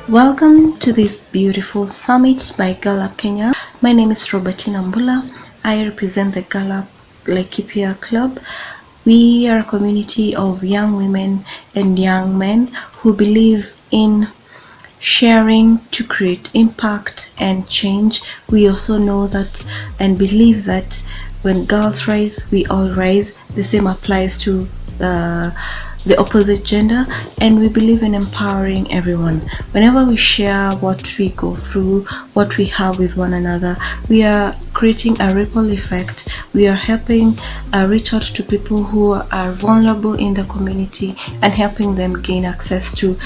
Welcome to this beautiful summit by Gallup Kenya. My name is Robertina Mbula. I represent the Gallup Laikipia Club. We are a community of young women and young men who believe in sharing to create impact and change. We also know that and believe that when girls rise, we all rise. The same applies to the opposite gender, and we believe in empowering everyone. Whenever we share what we go through, what we have with one another, we are creating a ripple effect. We are helping reach out to people who are vulnerable in the community and helping them gain access to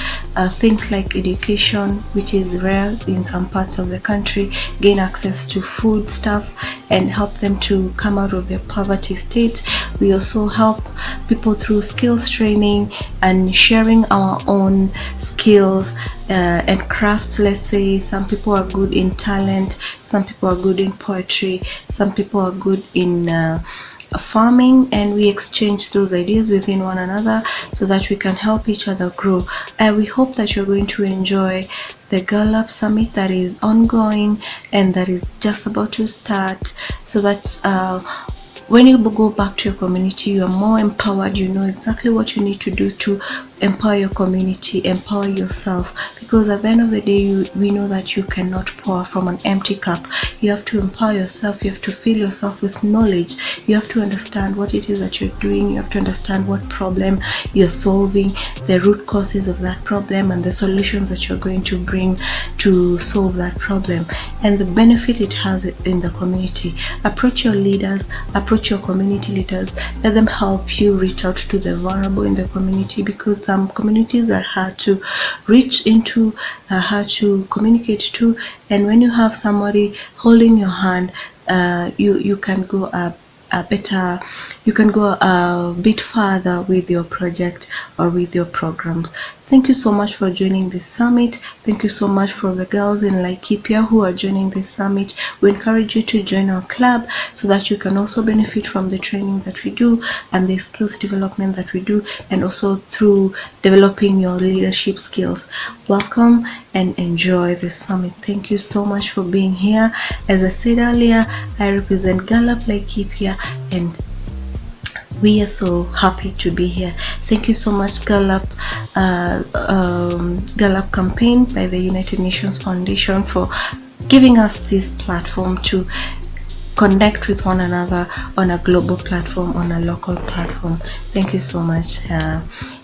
things like education, which is rare in some parts of the country, gain access to food stuff, and help them to come out of their poverty state. We also help people through skills training and sharing our own skills and crafts. Let's say some people are good in talent, some people are good in poetry, some people are good in farming, and we exchange those ideas within one another so that we can help each other grow. We hope that you're going to enjoy the Gallup Summit that is ongoing and that is just about to start, so that when you go back to your community, you are more empowered. You know exactly what you need to do to empower your community, empower yourself, because at the end of the day, we know that you cannot pour from an empty cup. You have to empower yourself. You have to fill yourself with knowledge. You have to understand what it is that you're doing. You have to understand what problem you're solving, the root causes of that problem, and the solutions that you're going to bring to solve that problem, and the benefit it has in the community. Approach your leaders, approach your community leaders, let them help you reach out to the vulnerable in the community, because some communities are hard to reach into, are hard to communicate to, and when you have somebody holding your hand, you can go a better, you can go a bit further with your project or with your programs. Thank you so much for joining this summit. Thank you so much for the girls in Laikipia who are joining this summit. We encourage you to join our club so that you can also benefit from the training that we do and the skills development that we do, and also through developing your leadership skills. Welcome and enjoy this summit. Thank you so much for being here. As I said earlier, I represent Gallup Laikipia, and we are so happy to be here. Thank you so much, Gallup campaign by the United Nations Foundation, for giving us this platform to connect with one another on a global platform, on a local platform. Thank you so much.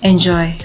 Enjoy.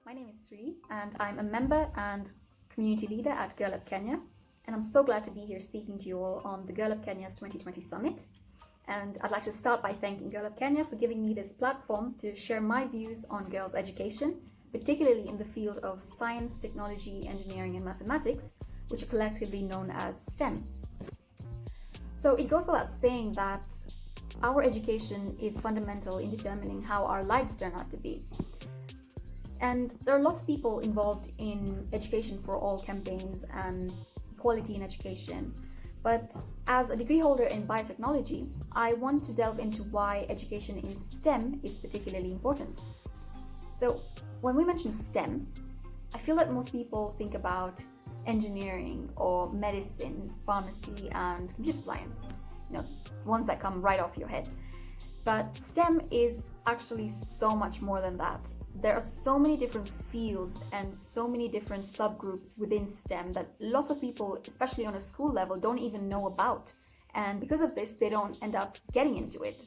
My name is Sri, and I'm a member and community leader at Girl Up Kenya, and I'm so glad to be here speaking to you all on the Girl Up Kenya's 2020 Summit. And I'd like to start by thanking Girl Up Kenya for giving me this platform to share my views on girls' education, particularly in the field of science, technology, engineering, and mathematics, which are collectively known as STEM. So it goes without saying that our education is fundamental in determining how our lives turn out to be. And there are lots of people involved in Education for All campaigns and equality in education. But as a degree holder in biotechnology, I want to delve into why education in STEM is particularly important. So when we mention STEM, I feel that most people think about engineering or medicine, pharmacy, and computer science, ones that come right off your head. But STEM is actually so much more than that. There are so many different fields and so many different subgroups within STEM that lots of people, especially on a school level, don't even know about. And because of this, they don't end up getting into it.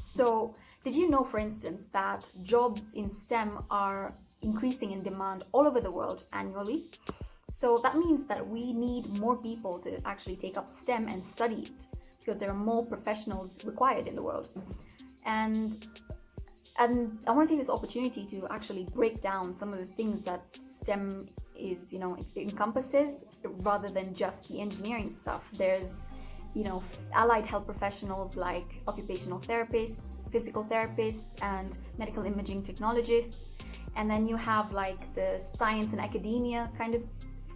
So, did you know, for instance, that jobs in STEM are increasing in demand all over the world annually? So that means that we need more people to actually take up STEM and study it, because there are more professionals required in the world. And I want to take this opportunity to actually break down some of the things that STEM is, encompasses, rather than just the engineering stuff. There's, allied health professionals like occupational therapists, physical therapists, and medical imaging technologists. And then you have like the science and academia kind of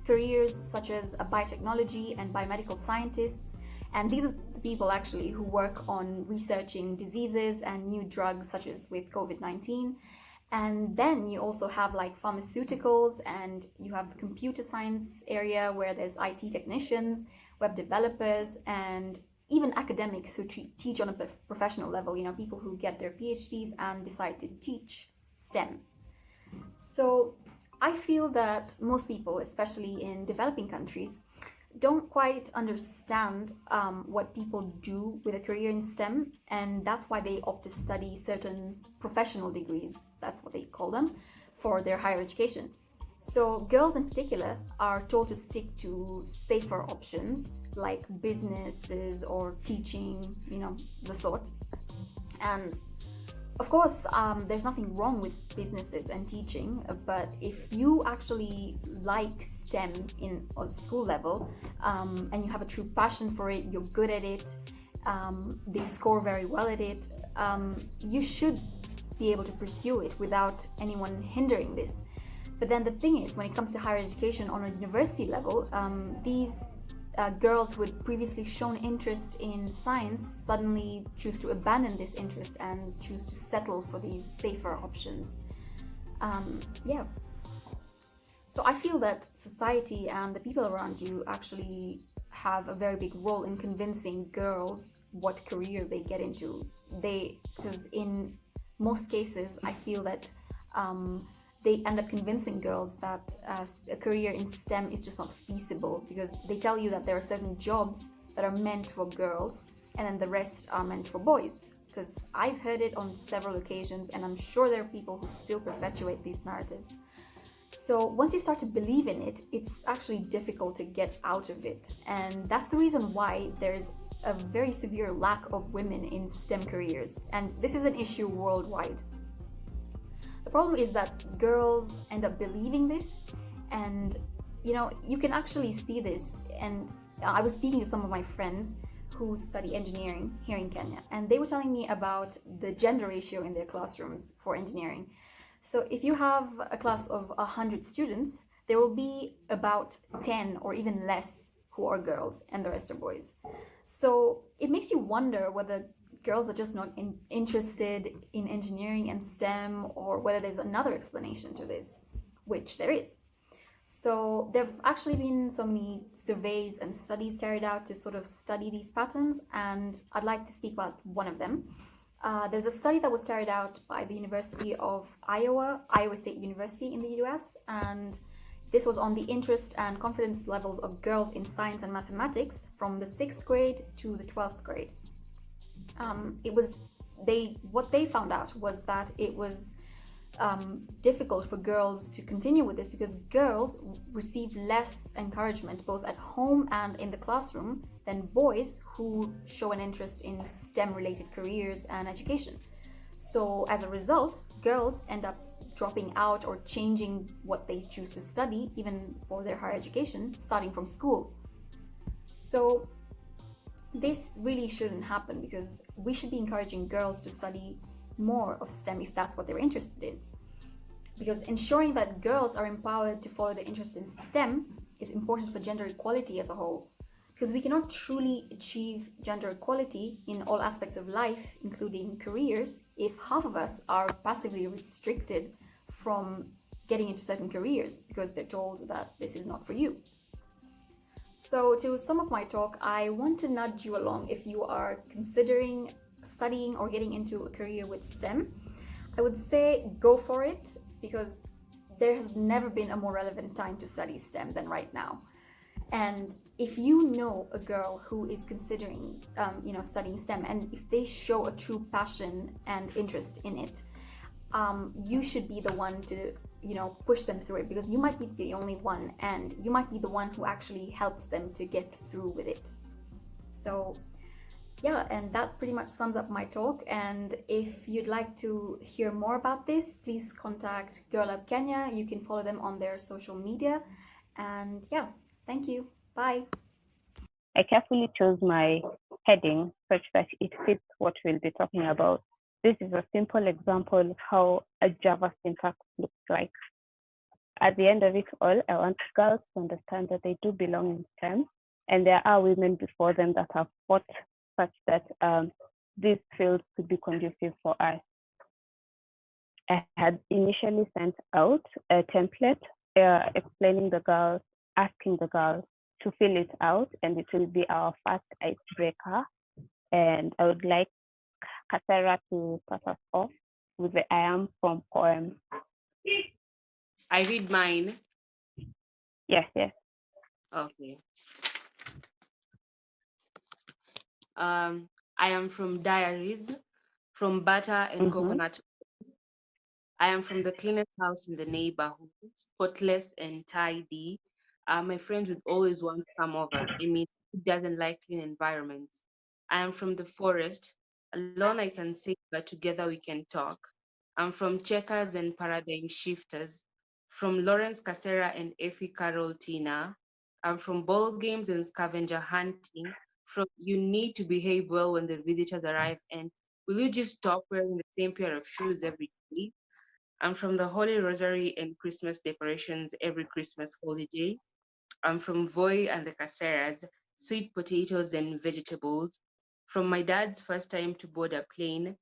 careers, such as biotechnology and biomedical scientists. And these are the people actually who work on researching diseases and new drugs, such as with COVID-19. And then you also have like pharmaceuticals, and you have the computer science area where there's IT technicians, web developers, and even academics who teach on a professional level, people who get their PhDs and decide to teach STEM. So I feel that most people, especially in developing countries, don't quite understand what people do with a career in STEM, and that's why they opt to study certain professional degrees, that's what they call them, for their higher education. So girls in particular are told to stick to safer options like businesses or teaching, the sort. And of course, there's nothing wrong with businesses and teaching, but if you actually like STEM in a school level, and you have a true passion for it, you're good at it, they score very well at it, you should be able to pursue it without anyone hindering this. But then the thing is, when it comes to higher education on a university level, these girls who had previously shown interest in science suddenly choose to abandon this interest and choose to settle for these safer options. So I feel that society and the people around you actually have a very big role in convincing girls what career they get into. Because in most cases, I feel that they end up convincing girls that a career in STEM is just not feasible, because they tell you that there are certain jobs that are meant for girls and then the rest are meant for boys. Because I've heard it on several occasions, and I'm sure there are people who still perpetuate these narratives. So once you start to believe in it, it's actually difficult to get out of it. And that's the reason why there's a very severe lack of women in STEM careers. And this is an issue worldwide. The problem is that girls end up believing this, and you can actually see this. And I was speaking to some of my friends who study engineering here in Kenya, and they were telling me about the gender ratio in their classrooms for engineering. So if you have a class of 100 students, there will be about 10 or even less who are girls and the rest are boys. So it makes you wonder whether girls are just not interested in engineering and STEM, or whether there's another explanation to this, which there is. So there have actually been so many surveys and studies carried out to sort of study these patterns, and I'd like to speak about one of them. There's a study that was carried out by the University of Iowa State University in the US, and this was on the interest and confidence levels of girls in science and mathematics from the 6th grade to the 12th grade. What they found out was that it was difficult for girls to continue with this, because girls receive less encouragement both at home and in the classroom than boys who show an interest in STEM related careers and education. So as a result, girls end up dropping out or changing what they choose to study, even for their higher education, starting from school. So this really shouldn't happen, because we should be encouraging girls to study more of STEM if that's what they're interested in. Because ensuring that girls are empowered to follow their interest in STEM is important for gender equality as a whole. Because we cannot truly achieve gender equality in all aspects of life, including careers, if half of us are passively restricted from getting into certain careers because they're told that this is not for you. So, to sum up my talk, I want to nudge you along if you are considering studying or getting into a career with STEM. I would say go for it, because there has never been a more relevant time to study STEM than right now. And if you know a girl who is considering, studying STEM, and if they show a true passion and interest in it, you should be the one to, push them through it, because you might be the only one, and you might be the one who actually helps them to get through with it. So, yeah, and that pretty much sums up my talk. And if you'd like to hear more about this, please contact Girl Up Kenya. You can follow them on their social media. And yeah, thank you. Bye. I carefully chose my heading such that it fits what we'll be talking about. This is a simple example of how a Java syntax looks like. At the end of it all, I want girls to understand that they do belong in STEM, and there are women before them that have fought such that these fields could be conducive for us. I had initially sent out a template explaining the girls, asking the girls to fill it out, and it will be our first icebreaker. And I would like Kasera to start us off with the I Am From poem. I read mine. Yes. Okay. I am from Diaries, from Butter and Coconut. I am from the cleanest house in the neighborhood, spotless and tidy. My friends would always want to come over. I mean, who doesn't like clean environments? I am from the forest. Alone I can say, but together we can talk. I'm from Checkers and Paradigm Shifters, from Lawrence Casera and Effie Carol Tina. I'm from ball games and scavenger hunting, from you need to behave well when the visitors arrive, and will you just stop wearing the same pair of shoes every day? I'm from the Holy Rosary and Christmas decorations every Christmas holiday. I'm from Voi and the Caceras, sweet potatoes and vegetables. From my dad's first time to board a plane,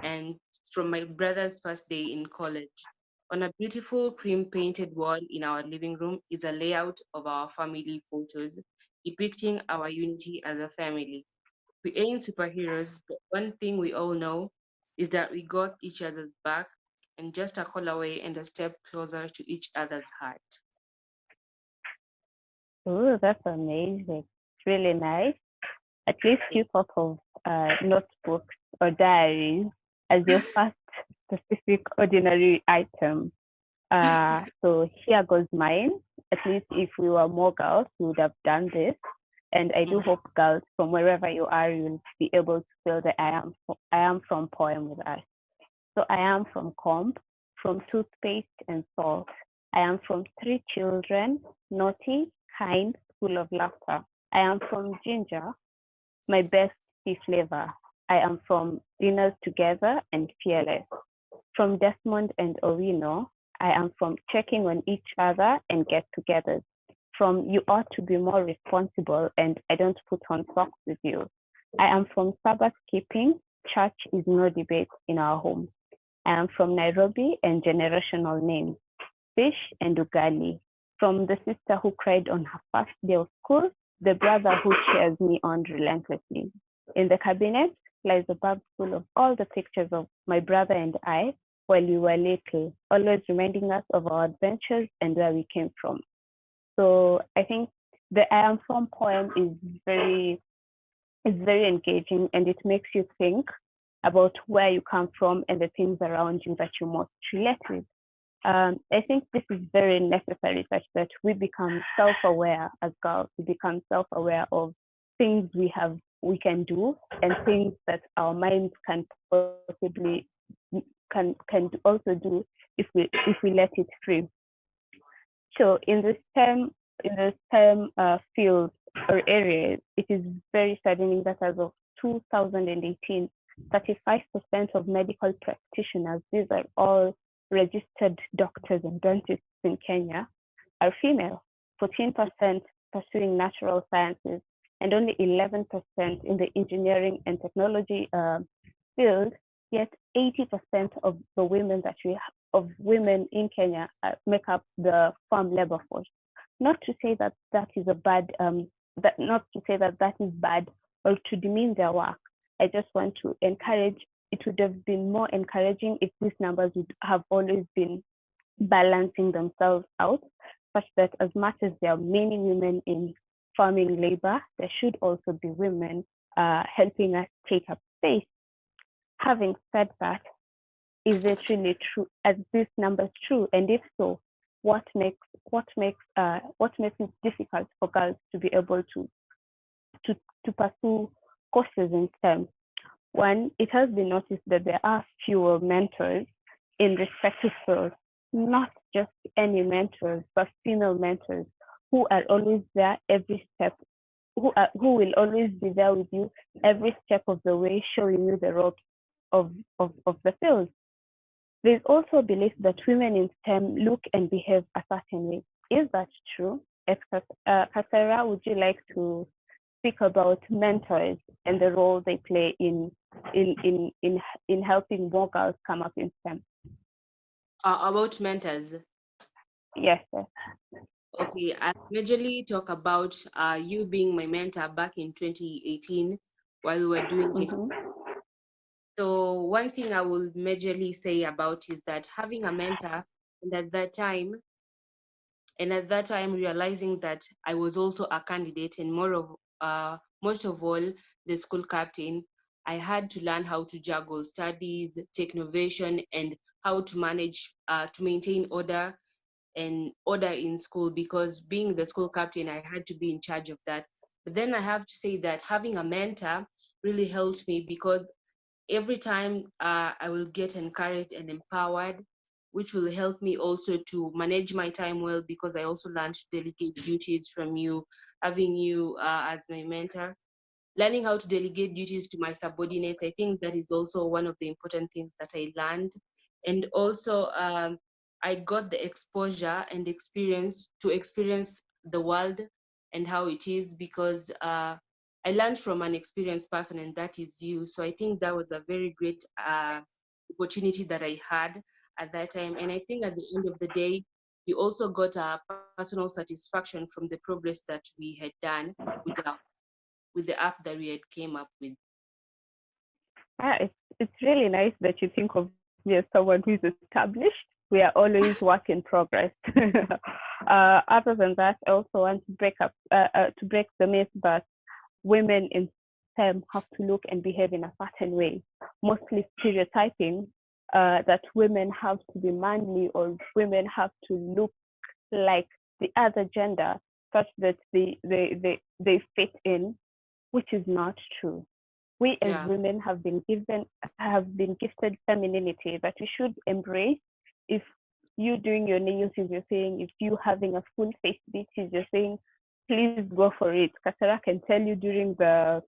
and from my brother's first day in college. On a beautiful cream painted wall in our living room is a layout of our family photos, depicting our unity as a family. We ain't superheroes, but one thing we all know is that we got each other's back, and just a call away and a step closer to each other's heart. Oh, that's amazing. It's really nice. At least you thought of notebooks or diaries as your first specific ordinary item. So here goes mine. At least if we were more girls, we would have done this. And I do hope girls from wherever you are, you'll be able to feel the I am from poem with us. So I am from comb, from toothpaste and salt. I am from 3 children, naughty, kind, full of laughter. I am from ginger, my best tea flavor. I am from dinners together and fearless. From Desmond and Owino, I am from checking on each other and get-togethers. From you ought to be more responsible and I don't put on socks with you. I am from Sabbath keeping, church is no debate in our home. I am from Nairobi and generational names, fish and ugali. From the sister who cried on her first day of school, the brother who cheers me on relentlessly. In the cabinet lies a bag full of all the pictures of my brother and I while we were little, always reminding us of our adventures and where we came from. So I think the I Am From poem is very engaging, and it makes you think about where you come from and the things around you that you most relate with. I think this is very necessary such that we become self-aware as girls. We become self-aware of things we can do and things that our minds can possibly can also do if we let it free. So in the STEM field or areas, it is very saddening that as of 2018, 35% of medical practitioners, these are all registered doctors and dentists in Kenya, are female. 14% pursuing natural sciences, and only 11% in the engineering and technology field. Yet 80% of the women of women in Kenya make up the farm labor force. Not to say that that is a bad, not to say that that is bad or to demean their work. I just want to encourage. It would have been more encouraging if these numbers would have always been balancing themselves out, such that as much as there are many women in farming labor, there should also be women helping us take up space. Having said that, is it really true? Are these numbers true? And if so, what makes it difficult for girls to be able to pursue courses in STEM? One, it has been noticed that there are fewer mentors in respective fields, not just any mentors, but female mentors who are always there every step, who will always be there with you every step of the way, showing you the ropes of the field. There's also a belief that women in STEM look and behave a certain way. Is that true? Kasera, would you like to speak about mentors and the role they play in helping more girls come up in STEM? About mentors? Yes, sir. Okay, I majorly talk about you being my mentor back in 2018 while we were doing So one thing I will majorly say about is that having a mentor, and at that time realizing that I was also a candidate and most of all the school captain, I had to learn how to juggle studies, technovation, and how to manage to maintain order in school, because being the school captain, I had to be in charge of that. But then I have to say that having a mentor really helped me, because every time I will get encouraged and empowered, which will help me also to manage my time well, because I also learned to delegate duties from you, having you as my mentor. Learning how to delegate duties to my subordinates, I think that is also one of the important things that I learned. And also, I got the exposure and experience the world and how it is, because I learned from an experienced person, and that is you. So I think that was a very great opportunity that I had at that time. And I think at the end of the day, you also got a personal satisfaction from the progress that we had done with the app that we had came up with. It's really nice that you think of me as someone who's established. We are always work in progress. Other than that, I also want to break the myth that women in STEM have to look and behave in a certain way, mostly stereotyping that women have to be manly or women have to look like the other gender such that they fit in, which is not true. We as women have been gifted femininity that we should embrace. If you doing your nails is your thing, if you having a full face beat is your thing, please go for it. Kasara can tell you during the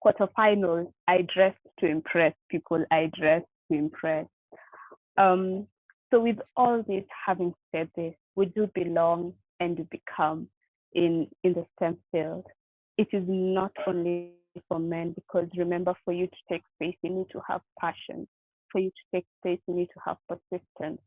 quarterfinals, I dressed to impress people. I dressed to impress. So with all this, having said this, we do belong and do become in the STEM field. It is not only for men, because remember, for you to take space, you need to have passion. For you to take space, you need to have persistence.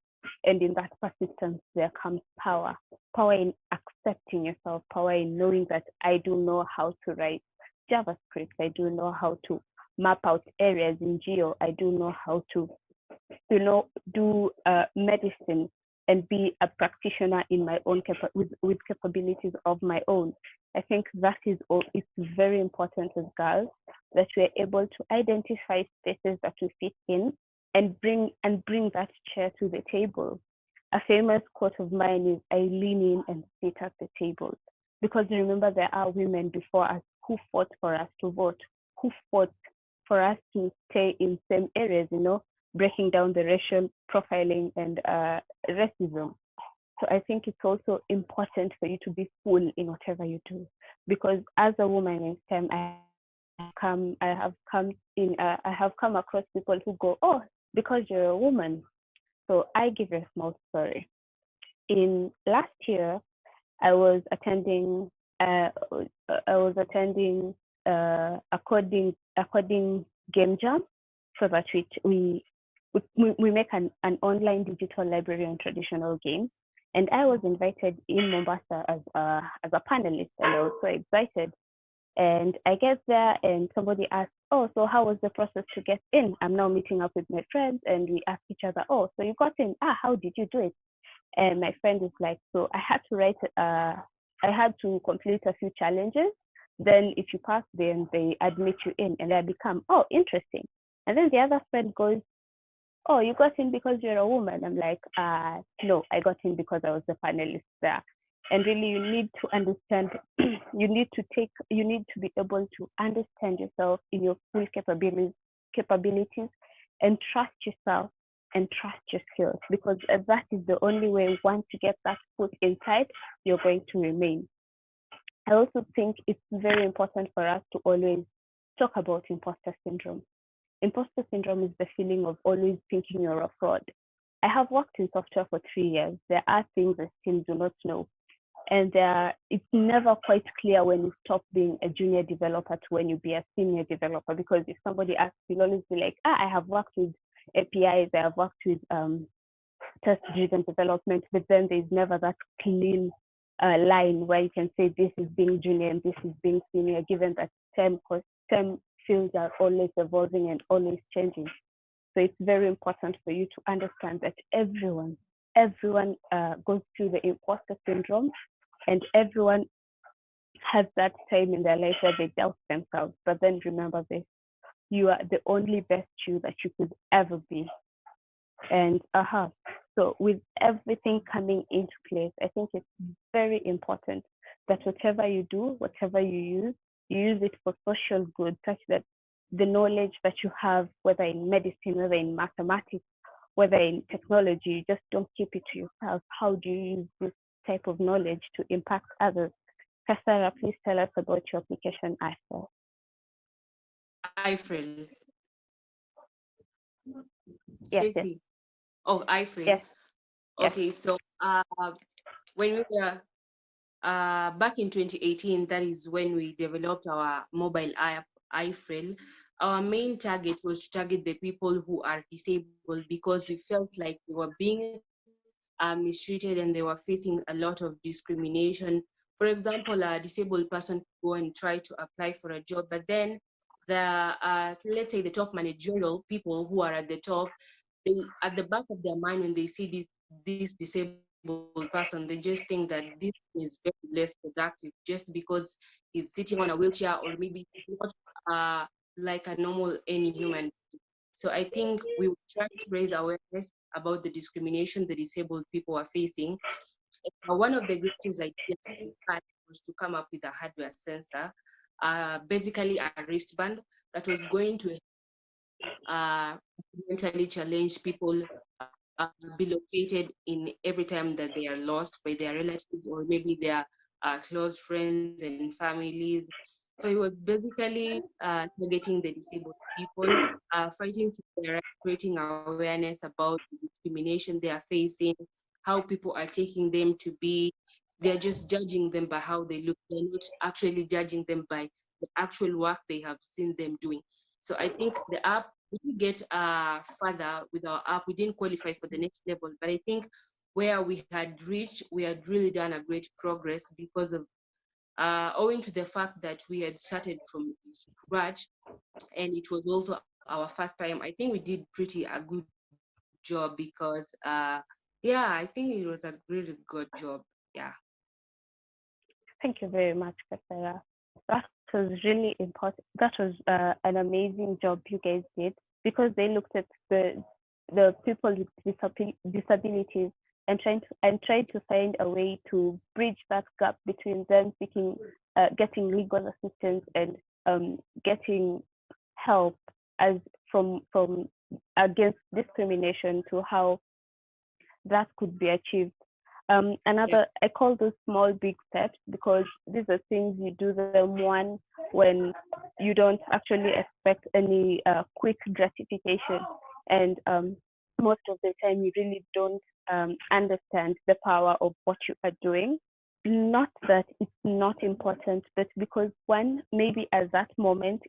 And in that persistence, there comes power. Power in accepting yourself, power in knowing that I do know how to write JavaScript. I do know how to map out areas in geo. I do know how to, do medicine and be a practitioner in my own with capabilities of my own. I think that is all. It's very important as girls that we are able to identify spaces that we fit in and bring that chair to the table. A famous quote of mine is, "I lean in and sit at the table." Because remember, there are women before us who fought for us to vote, who fought for us to stay in same areas, breaking down the racial profiling and racism. So I think it's also important for you to be full in whatever you do, because as a woman in STEM, I have come across people who go, "Oh, because you're a woman." So I give a small story. In last year, I was attending uh, I was attending a coding game jam, so that we make an online digital library on traditional games. And I was invited in Mombasa as a panelist, and I was so excited. And I get there, and somebody asked, "Oh, so how was the process to get in?" I'm now meeting up with my friends, and we ask each other, "Oh, so you got in? Ah, how did you do it?" And my friend is like, "So I had to complete a few challenges. Then if you pass them, they admit you in." And I become, "Oh, interesting." And then the other friend goes, "Oh, you got in because you're a woman." I'm like, no, I got in because I was the panelist there. And really, you need to understand, you need to be able to understand yourself in your full capabilities, and trust yourself and trust your skills, because that is the only way. Once you get that foot inside, you're going to remain. I also think it's very important for us to always talk about imposter syndrome. Imposter syndrome is the feeling of always thinking you're a fraud. I have worked in software for 3 years. There are things I still do not know. And it's never quite clear when you stop being a junior developer to when you be a senior developer. Because if somebody asks, you'll always be like, I have worked with APIs, I have worked with test-driven development, but then there's never that clean line where you can say this is being junior and this is being senior, given that STEM fields are always evolving and always changing. So it's very important for you to understand that everyone goes through the imposter syndrome, and everyone has that time in their life where they doubt themselves. But then remember this: you are the only best you that you could ever be. And so with everything coming into place, I think it's very important that whatever you do, whatever you use it for social good, such that the knowledge that you have, whether in medicine, whether in mathematics, whether in technology, you just don't keep it to yourself. How do you use this type of knowledge to impact others? Cassandra, please tell us about your application IFREL. IFREL. Yes, yes. Stacy. Oh, IFREL. Yes. Okay, so when we were back in 2018, that is when we developed our mobile app, IFREL. Our main target was to target the people who are disabled, because we felt like they were being mistreated and they were facing a lot of discrimination. For example, a disabled person go and try to apply for a job, but then let's say the top managerial people who are at the top, they, at the back of their mind, when they see this disabled person, they just think that this is very less productive just because he's sitting on a wheelchair, or maybe he's not like a normal any human. So I think we were trying to raise awareness about the discrimination the disabled people are facing. One of the greatest ideas we had was to come up with a hardware sensor, basically a wristband that was going to mentally challenged people be located in every time that they are lost by their relatives or maybe their close friends and families. So he was basically targeting the disabled people, fighting for their rights, creating awareness about the discrimination they are facing, how people are taking them to be. They're just judging them by how they look. They're not actually judging them by the actual work they have seen them doing. So I think the app, we didn't get further with our app. We didn't qualify for the next level, but I think where we had reached, we had really done a great progress because of owing to the fact that we had started from scratch, and it was also our first time. I think we did pretty a good job because yeah, I think it was a really good job. Yeah. Thank you very much, Cassandra. That was really important. That was an amazing job you guys did, because they looked at the people with disabilities and tried to find a way to bridge that gap between them getting legal assistance and getting help as from against discrimination, to how that could be achieved. I call those small big steps, because these are things you do them when you don't actually expect any quick gratification, and most of the time you really don't understand the power of what you are doing. not that it's not important, but because one, maybe at that moment,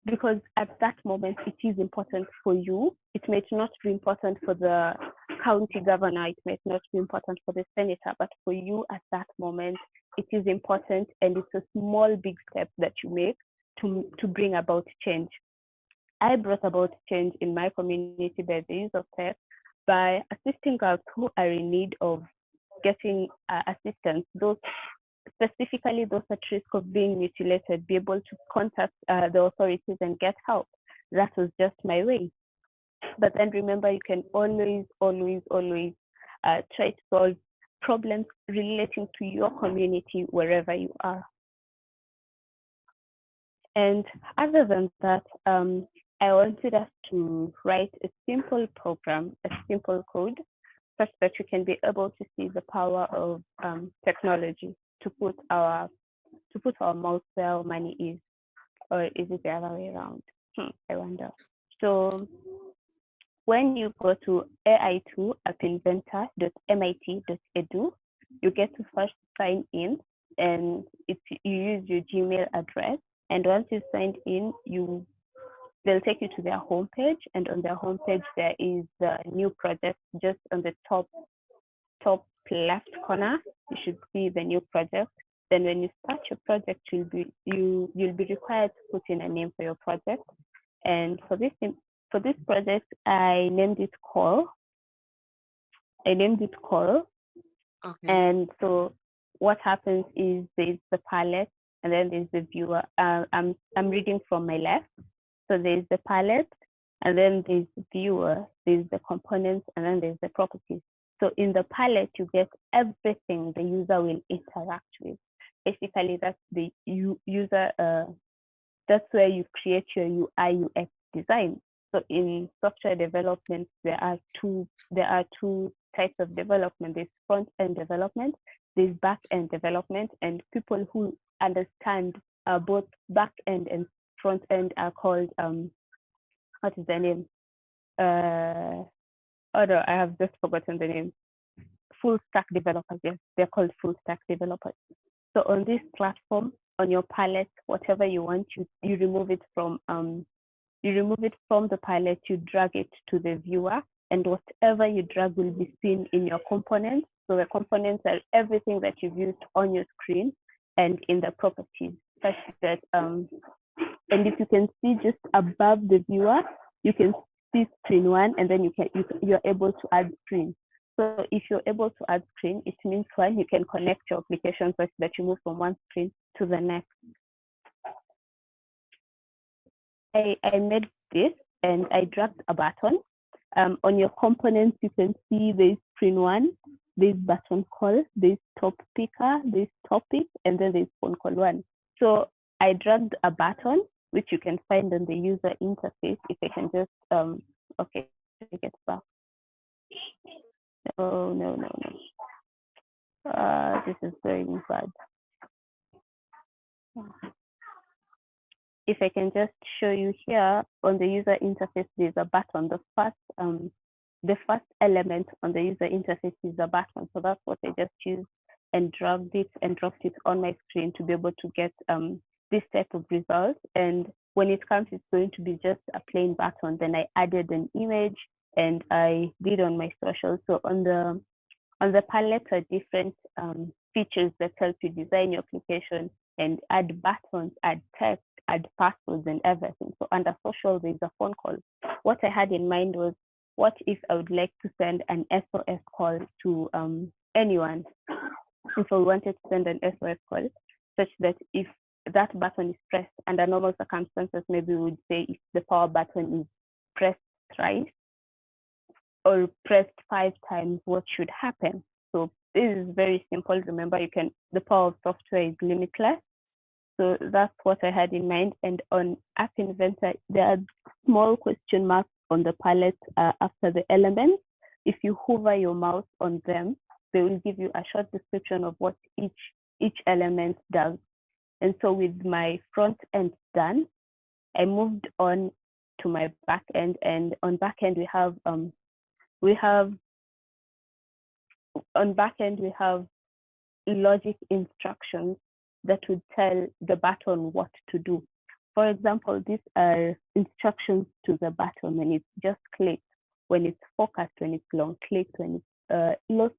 because at that moment it is important for you. It may not be important for the county governor, it may not be important for the senator, but for you at that moment, it is important, and it's a small, big step that you make to bring about change. I brought about change in my community by the use of tech, by assisting girls who are in need of getting assistance, those specifically those at risk of being mutilated, be able to contact the authorities and get help. That was just my way. But then remember, you can always try to solve problems relating to your community wherever you are. And other than that, I wanted us to write a simple program, a simple code, such that you can be able to see the power of technology to put our mouth where our money is, or is it the other way around? I wonder. So when you go to ai2appinventor.mit.edu, you get to first sign in, and you use your Gmail address. And once you signed in, they'll take you to their homepage, and on their homepage there is the new project just on the top left corner. You should see the new project. Then when you start your project, you'll be required to put in a name for your project. And for this project, I named it Call. Okay. And so what happens is there's the palette, and then there's the viewer. I'm reading from my left. So there's the palette, and then there's the viewer, there's the components, and then there's the properties. So in the palette, you get everything the user will interact with. Basically, that's the user. That's where you create your UI UX design. So in software development, there are two types of development. There's front end development, there's back end development, and people who understand both back end and front end are called what is the name? Oh no, I have just forgotten the name. Full stack developers. Yes, they're called full stack developers. So on this platform, on your palette, whatever you want, you remove it from the palette, you drag it to the viewer, and whatever you drag will be seen in your components. So the components are everything that you've used on your screen and in the properties, such that and if you can see just above the viewer, you can see screen one, and then you're able to add screen. So if you're able to add screen, it means one, you can connect your application such that you move from one screen to the next. I made this, and I dragged a button. On your components, you can see there's screen one, there's button call, there's top picker, there's topic, and then there's phone call one. So I dragged a button, which you can find on the user interface. If I can just, okay, get back. No. This is going bad. If I can just show you here on the user interface, there's a button. The first element on the user interface is a button. So that's what I just used and dragged it and dropped it on my screen to be able to get this type of results. And when it comes, it's going to be just a plain button. Then I added an image, and I did on my social. So on the palette are different features that help you design your application and add buttons, add text, add passwords, and everything. So under social, there's a phone call. What I had in mind was, what if I would like to send an SOS call to anyone? If I wanted to send an SOS call, such that if that button is pressed under normal circumstances, maybe we would say if the power button is pressed thrice or pressed 5 times, what should happen? So this is very simple. Remember, the power of software is limitless. So that's what I had in mind. And on App Inventor, there are small question marks on the palette after the elements. If you hover your mouse on them, they will give you a short description of what each element does. And so with my front end done, I moved on to my back end. And on back end, we have on back end, we have logic instructions that would tell the button what to do. For example, these are instructions to the button when it's just clicked, when it's focused, when it's long clicked, when it's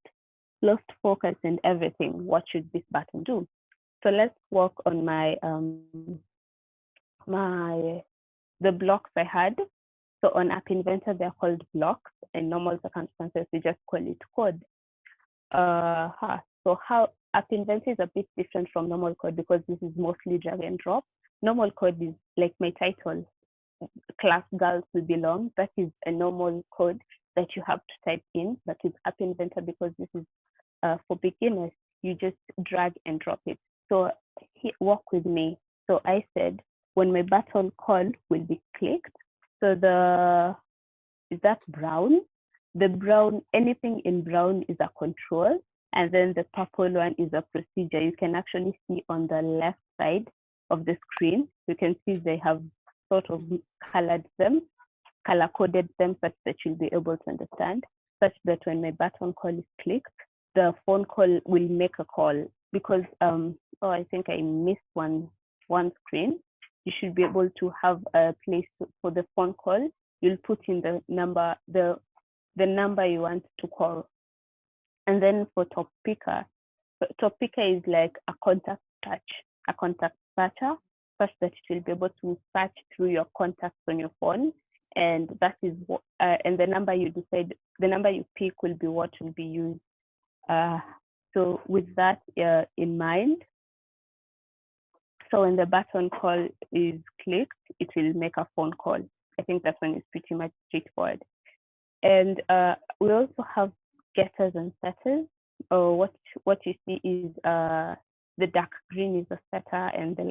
lost focus and everything. What should this button do? So let's work on the blocks I had. So on App Inventor, they're called blocks. In normal circumstances, we just call it code. So how App Inventor is a bit different from normal code because this is mostly drag and drop. Normal code is like my title, class girls will belong. That is a normal code that you have to type in. But with App Inventor, because this is for beginners, you just drag and drop it. So walk with me. So I said, when my button call will be clicked, so is that brown? The brown, anything in brown is a control, and then the purple one is a procedure. You can actually see on the left side of the screen, you can see they have sort of color coded them such that you'll be able to understand, such that when my button call is clicked, the phone call will make a call. Because I think I missed one screen. You should be able to have a place for the phone call. You'll put in the number you want to call. And then for top picker is like a contact searcher, such that it will be able to search through your contacts on your phone. And that is what, and the number you pick will be what will be used. So with that in mind, so when the button call is clicked, it will make a phone call. I think that one is pretty much straightforward. And we also have getters and setters. What you see is the dark green is a setter and the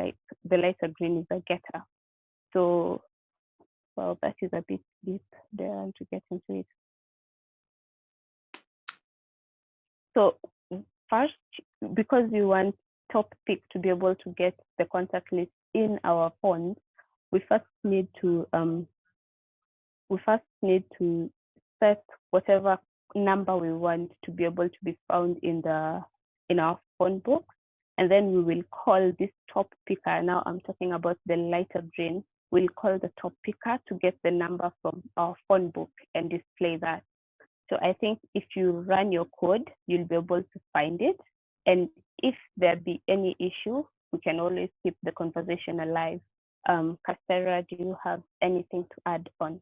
lighter green is a getter. So, well, that is a bit deep there to get into it. So first, because we want top pick to be able to get the contact list in our phones, we first need to set whatever number we want to be able to be found in our phone book, and then we will call this top picker. Now I'm talking about the lighter green. We'll call the top picker to get the number from our phone book and display that. So I think if you run your code, you'll be able to find it. And if there be any issue, we can always keep the conversation alive. Cassandra, do you have anything to add on?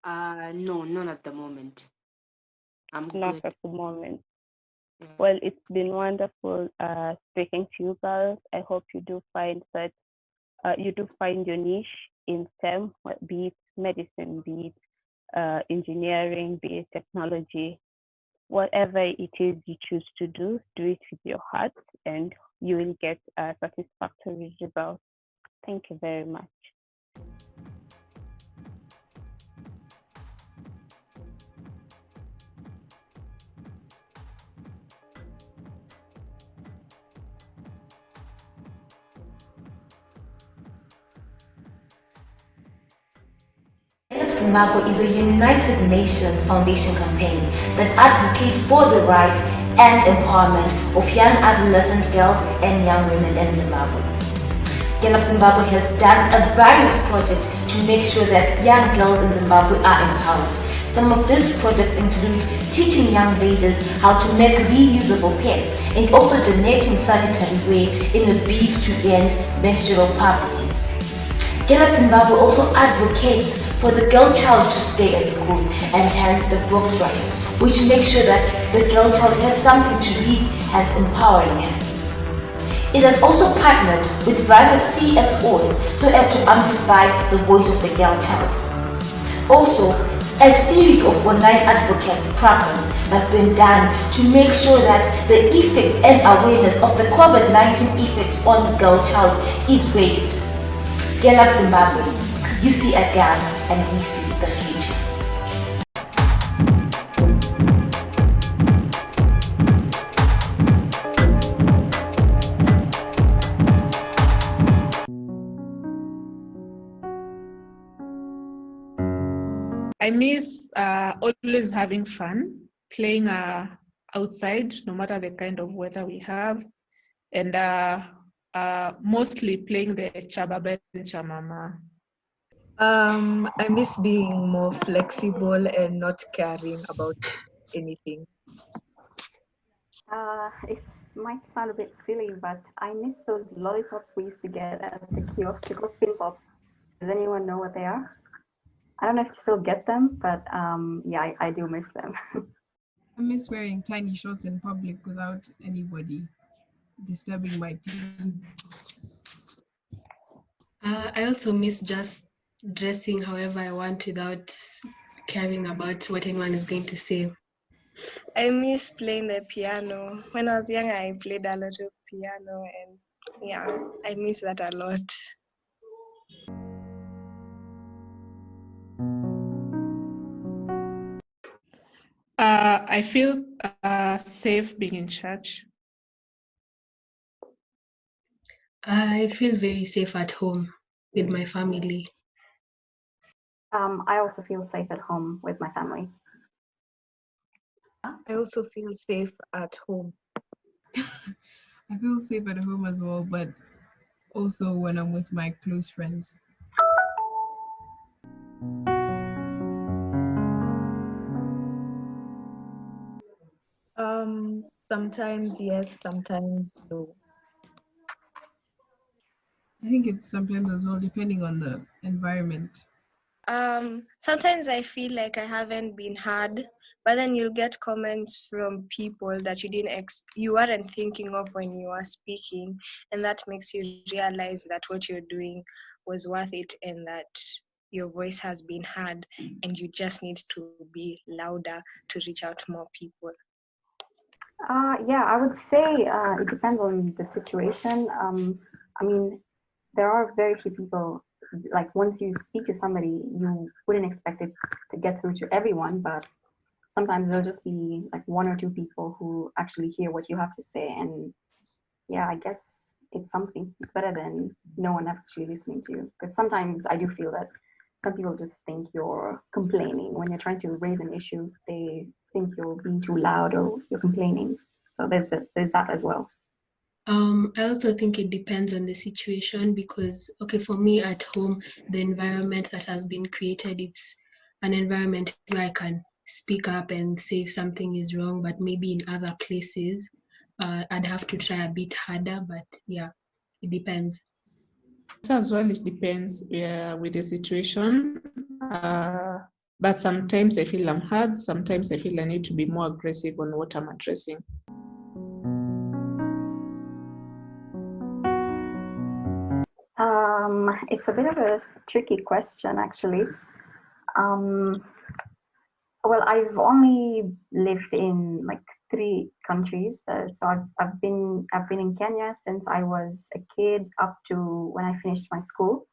No, none at the moment. I'm Not good. at the moment. Well, it's been wonderful speaking to you girls. I hope you do find that you do find your niche in STEM, be it medicine, be it engineering, be it technology. Whatever it is you choose to do it with your heart, and you will get a satisfactory result. Thank you very much. Zimbabwe is a United Nations Foundation campaign that advocates for the rights and empowerment of young adolescent girls and young women in Zimbabwe. Get Up Zimbabwe has done a various projects to make sure that young girls in Zimbabwe are empowered. Some of these projects include teaching young ladies how to make reusable pads and also donating sanitary ware in a bid to end menstrual poverty. Get Up Zimbabwe also advocates for the girl child to stay at school and hence the book drive, which makes sure that the girl child has something to read, hence empowering her. It has also partnered with various CSOs so as to amplify the voice of the girl child. Also, a series of online advocacy programs have been done to make sure that the effects and awareness of the COVID-19 effect on the girl child is raised. Get Up Zimbabwe. You see a gap and we see the future. I miss always having fun, playing outside, no matter the kind of weather we have, and mostly playing the Chababa and Chamama. I miss being more flexible and not caring about anything. It might sound a bit silly, but I miss those lollipops we used to get at the kiosk. They're called Pin Pops. Does anyone know what they are? I don't know if you still get them, but yeah, I do miss them. I miss wearing tiny shorts in public without anybody disturbing my peace. I also miss just dressing however I want without caring about what anyone is going to say. I miss playing the piano. When I was young, I played a lot of piano, and yeah, I miss that a lot. I feel safe being in church. I feel very safe at home with my family. I also feel safe at home with my family. I also feel safe at home. I feel safe at home as well, but also when I'm with my close friends. Sometimes yes, sometimes no. I think it's sometimes as well, depending on the environment. Sometimes I feel like I haven't been heard, but then you'll get comments from people that you weren't thinking of when you were speaking, and that makes you realize that what you're doing was worth it and that your voice has been heard, and you just need to be louder to reach out to more people. Yeah, I would say it depends on the situation. I mean, there are very few people, like once you speak to somebody, you wouldn't expect it to get through to everyone, but sometimes there'll just be like one or two people who actually hear what you have to say. And yeah, I guess it's something. It's better than no one actually listening to you. Because sometimes I do feel that some people just think you're complaining. When you're trying to raise an issue, they think you're being too loud or you're complaining. So there's that as well. I also think it depends on the situation because, okay, for me at home, the environment that has been created, it's an environment where I can speak up and say if something is wrong, but maybe in other places, I'd have to try a bit harder, but yeah, it depends. As well, it depends with the situation. But sometimes I feel I'm hard. Sometimes I feel I need to be more aggressive on what I'm addressing. It's a bit of a tricky question, actually. Well, I've only lived in like 3 countries. So I've been in Kenya since I was a kid up to when I finished my school.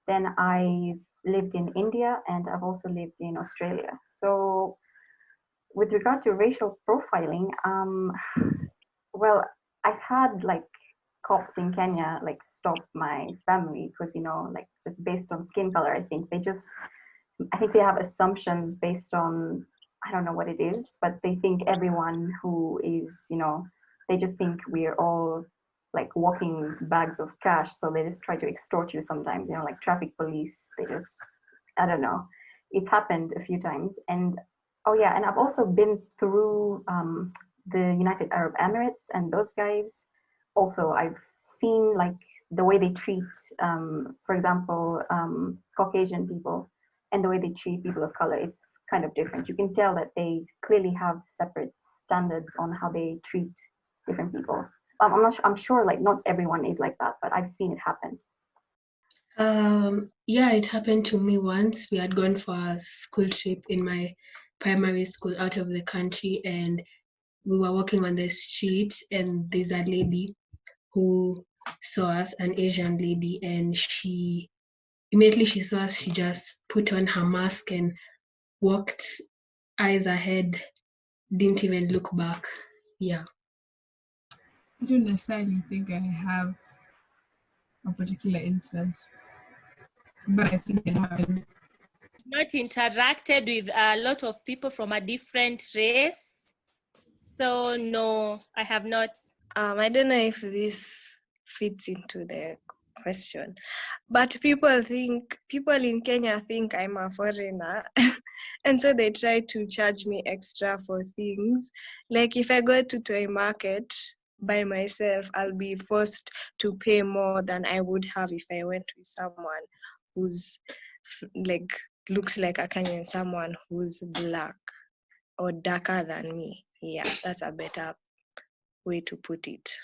Then I've lived in India and I've also lived in Australia. So with regard to racial profiling, well, I've had like cops in Kenya like stop my family because, you know, like just based on skin color. I think they have assumptions based on, I don't know what it is, but they think everyone who is, you know, they just think we're all like walking bags of cash. So they just try to extort you sometimes, you know, like traffic police. They just, I don't know. It's happened a few times. And oh yeah, and I've also been through the United Arab Emirates, and those guys also, I've seen like the way they treat, for example, Caucasian people and the way they treat people of color. It's kind of different. You can tell that they clearly have separate standards on how they treat different people. I'm sure like not everyone is like that, but I've seen it happen. Yeah, it happened to me once. We had gone for a school trip in my primary school out of the country, and we were walking on the street, and there's a lady who saw us, an Asian lady, and immediately she saw us, she just put on her mask and walked eyes ahead, didn't even look back. Yeah. I don't necessarily think I have a particular instance, but I think it happened. Not interacted with a lot of people from a different race. So no, I have not. I don't know if this fits into the question, but people in Kenya think I'm a foreigner, and so they try to charge me extra for things. Like if I go to toy market by myself, I'll be forced to pay more than I would have if I went with someone who's like looks like a Kenyan, someone who's black or darker than me. Yeah, that's a better way to put it.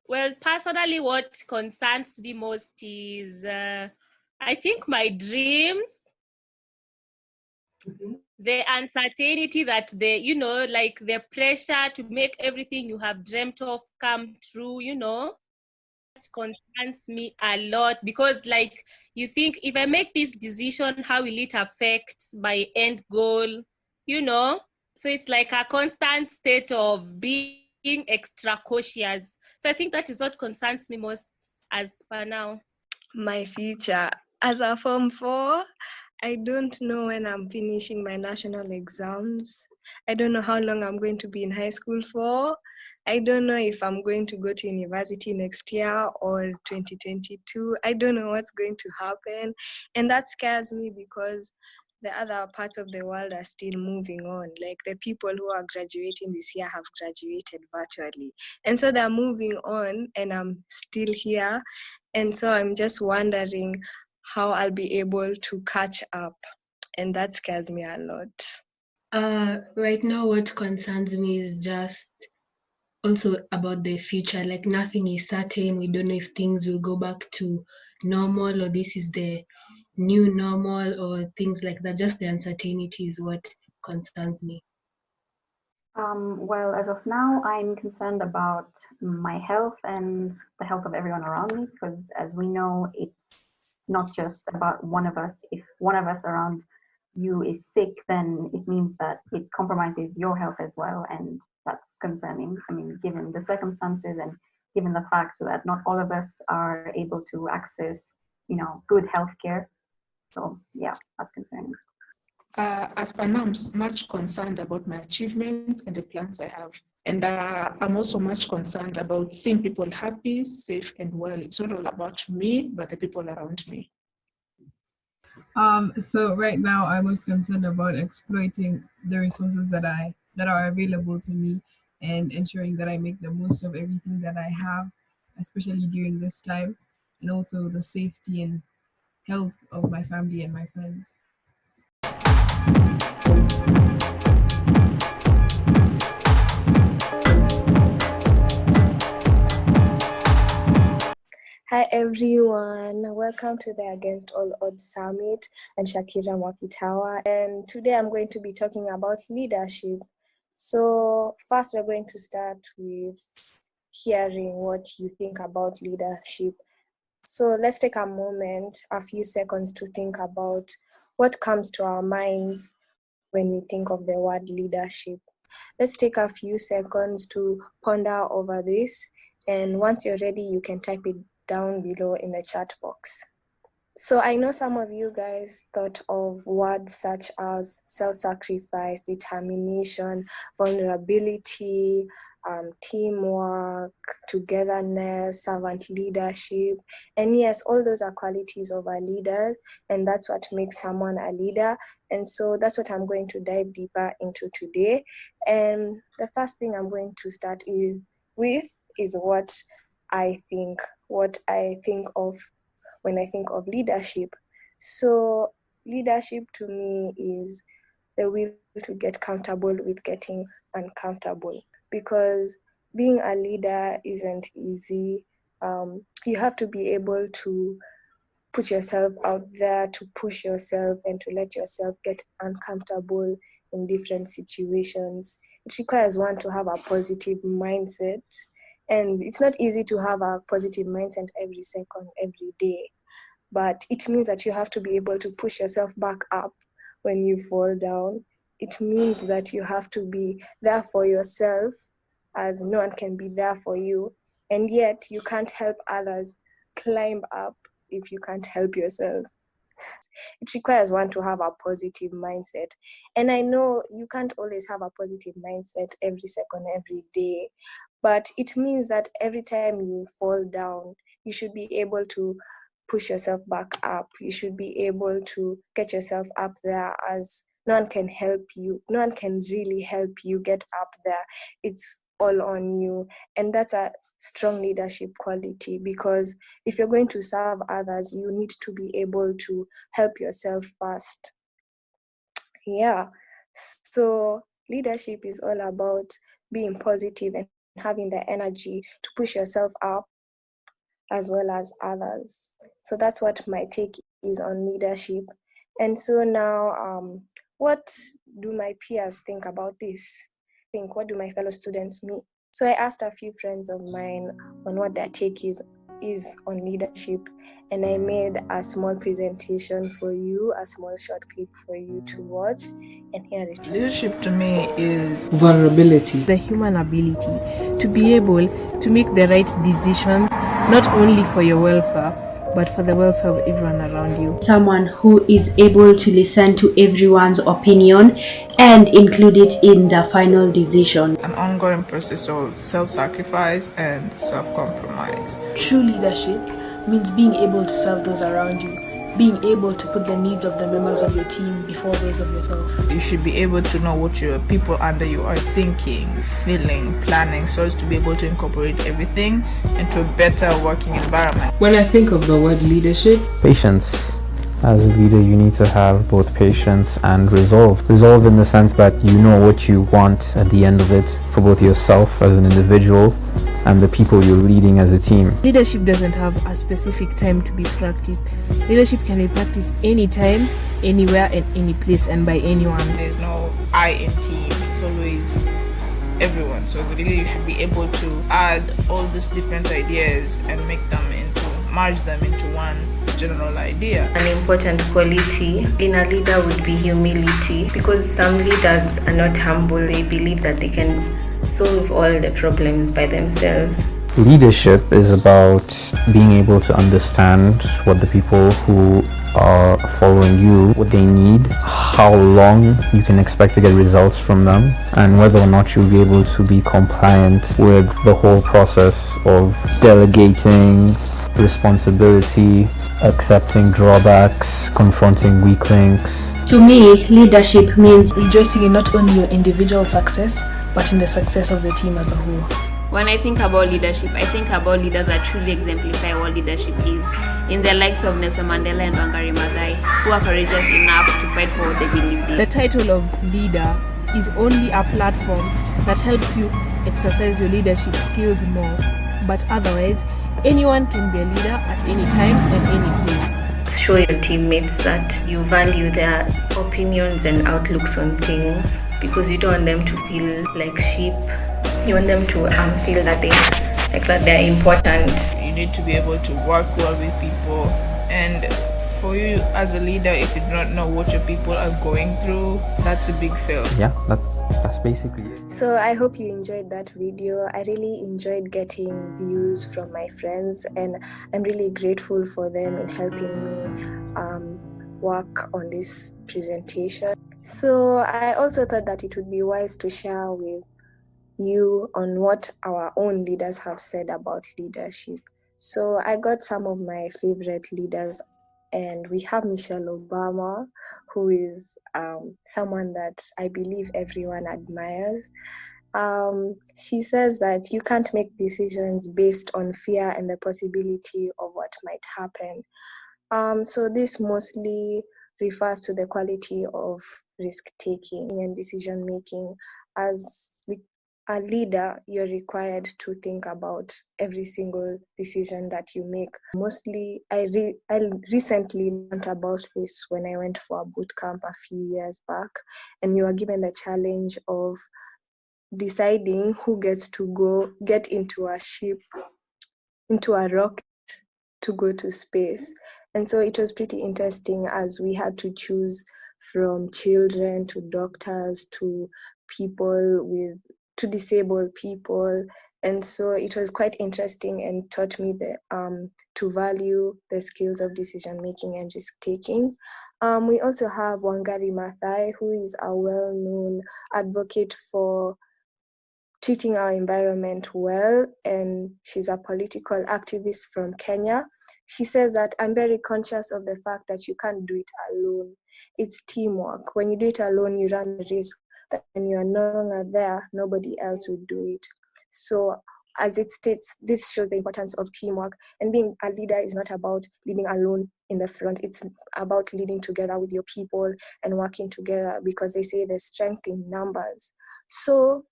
Well, personally, what concerns me most is, I think, my dreams, the uncertainty that like the pressure to make everything you have dreamt of come true, It concerns me a lot because, like, you think, if I make this decision, how will it affect my end goal, So it's like a constant state of being extra cautious. So I think that is what concerns me most as per now. My future. As a Form 4, I don't know when I'm finishing my national exams. I don't know how long I'm going to be in high school for. I don't know if I'm going to go to university next year or 2022. I don't know what's going to happen. And that scares me because the other parts of the world are still moving on. Like the people who are graduating this year have graduated virtually. And so they're moving on and I'm still here. And so I'm just wondering how I'll be able to catch up. And that scares me a lot. Right now, what concerns me is just also about the future. Like nothing is certain. We don't know if things will go back to normal or this is the new normal or things like that. Just the uncertainty is what concerns me. Well, as of now, I'm concerned about my health and the health of everyone around me, because as we know, it's not just about one of us. If one of us around you is sick, then it means that it compromises your health as well. And that's concerning. I mean, given the circumstances and given the fact that not all of us are able to access, good health care. So yeah, that's concerning. As per now, I'm much concerned about my achievements and the plans I have. And I'm also much concerned about seeing people happy, safe, and well. It's not all about me, but the people around me. So right now, I'm most concerned about exploiting the resources that are available to me and ensuring that I make the most of everything that I have, especially during this time, and also the safety and health of my family and my friends. Hi everyone, welcome to the Against All Odds Summit. I'm Shakira Mwakitawa, and today I'm going to be talking about leadership. So first we're going to start with hearing what you think about leadership. So let's take a moment, a few seconds to think about what comes to our minds when we think of the word leadership. Let's take a few seconds to ponder over this, and once you're ready, you can type it down below in the chat box. So I know some of you guys thought of words such as self-sacrifice, determination, vulnerability, teamwork, togetherness, servant leadership. And yes, all those are qualities of a leader, and that's what makes someone a leader. And so that's what I'm going to dive deeper into today. And the first thing I'm going to start with is what I think of when I think of leadership. So leadership to me is the will to get comfortable with getting uncomfortable, because being a leader isn't easy. You have to be able to put yourself out there, to push yourself and to let yourself get uncomfortable in different situations. It requires one to have a positive mindset. And it's not easy to have a positive mindset every second, every day. But it means that you have to be able to push yourself back up when you fall down. It means that you have to be there for yourself, as no one can be there for you. And yet you can't help others climb up if you can't help yourself. It requires one to have a positive mindset. And I know you can't always have a positive mindset every second, every day, but it means that every time you fall down, you should be able to push yourself back up. You should be able to get yourself up there, as no one can help you. No one can really help you get up there. It's all on you. And that's a strong leadership quality, because if you're going to serve others, you need to be able to help yourself first. Yeah. So leadership is all about being positive and having the energy to push yourself up as well as others. So that's what my take is on leadership. And so now, what do my peers think about this? What do my fellow students mean? So I asked a few friends of mine on what their take is on leadership, and I made a small presentation for you, a small short clip for you to watch and hear it. Leadership to me is vulnerability, the human ability to be able to make the right decisions, not only for your welfare, but for the welfare of everyone around you. Someone who is able to listen to everyone's opinion and include it in the final decision. An ongoing process of self-sacrifice and self-compromise. True leadership means being able to serve those around you, being able to put the needs of the members of your team before those of yourself. You should be able to know what your people under you are thinking, feeling, planning, so as to be able to incorporate everything into a better working environment. When I think of the word leadership, patience. As a leader, you need to have both patience and resolve. Resolve in the sense that you know what you want at the end of it for both yourself as an individual and the people you're leading as a team. Leadership doesn't have a specific time to be practiced. Leadership can be practiced anytime, anywhere, and any place, and by anyone. There's no I in team. It's always everyone. So as a leader, you should be able to add all these different ideas and merge them into one general idea. An important quality in a leader would be humility, because some leaders are not humble. They believe that they can solve all the problems by themselves. Leadership is about being able to understand what the people who are following you, what they need, how long you can expect to get results from them, and whether or not you'll be able to be compliant with the whole process of delegating responsibility, accepting drawbacks, confronting weak links. To me, leadership means rejoicing in not only your individual success, but in the success of the team as a whole. When I think about leadership, I think about leaders that truly exemplify what leadership is, in the likes of Nelson Mandela and Wangari Maathai, who are courageous enough to fight for what they believe in. The title of leader is only a platform that helps you exercise your leadership skills more, but otherwise, anyone can be a leader at any time and any place. Show your teammates that you value their opinions and outlooks on things, because you don't want them to feel like sheep. You want them to feel that they're important. You need to be able to work well with people, and for you as a leader, if you do not know what your people are going through, that's a big fail. Yeah, that's basically it. So I hope you enjoyed that video. I really enjoyed getting views from my friends, and I'm really grateful for them in helping me work on this presentation. So I also thought that it would be wise to share with you on what our own leaders have said about leadership. So I got some of my favorite leaders, and we have Michelle Obama, who is someone that I believe everyone admires. She says that you can't make decisions based on fear and the possibility of what might happen. So this mostly refers to the quality of risk-taking and decision-making. As a leader, you're required to think about every single decision that you make. Mostly, I recently learned about this when I went for a boot camp a few years back, and you are given the challenge of deciding who gets to get into a ship, into a rocket to go to space. And so it was pretty interesting, as we had to choose from children to doctors to disabled people, And so it was quite interesting and taught me to value the skills of decision making and risk taking. We also have Wangari Maathai, who is a well-known advocate for treating our environment well, and she's a political activist from Kenya. She says that I'm very conscious of the fact that you can't do it alone. It's teamwork. When you do it alone, you run the risk that when you are no longer there, nobody else will do it. So as it states, this shows the importance of teamwork, and being a leader is not about leading alone in the front. It's about leading together with your people and working together, because they say there's strength in numbers. So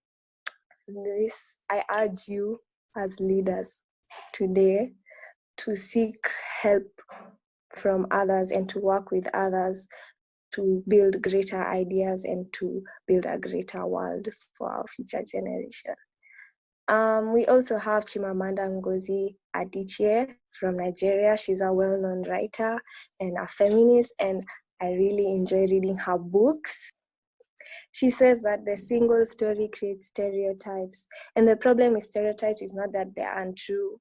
I urge you as leaders today to seek help from others and to work with others to build greater ideas and to build a greater world for our future generation. We also have Chimamanda Ngozi Adichie from Nigeria. She's a well-known writer and a feminist, and I really enjoy reading her books. She says that the single story creates stereotypes, and the problem with stereotypes is not that they're untrue,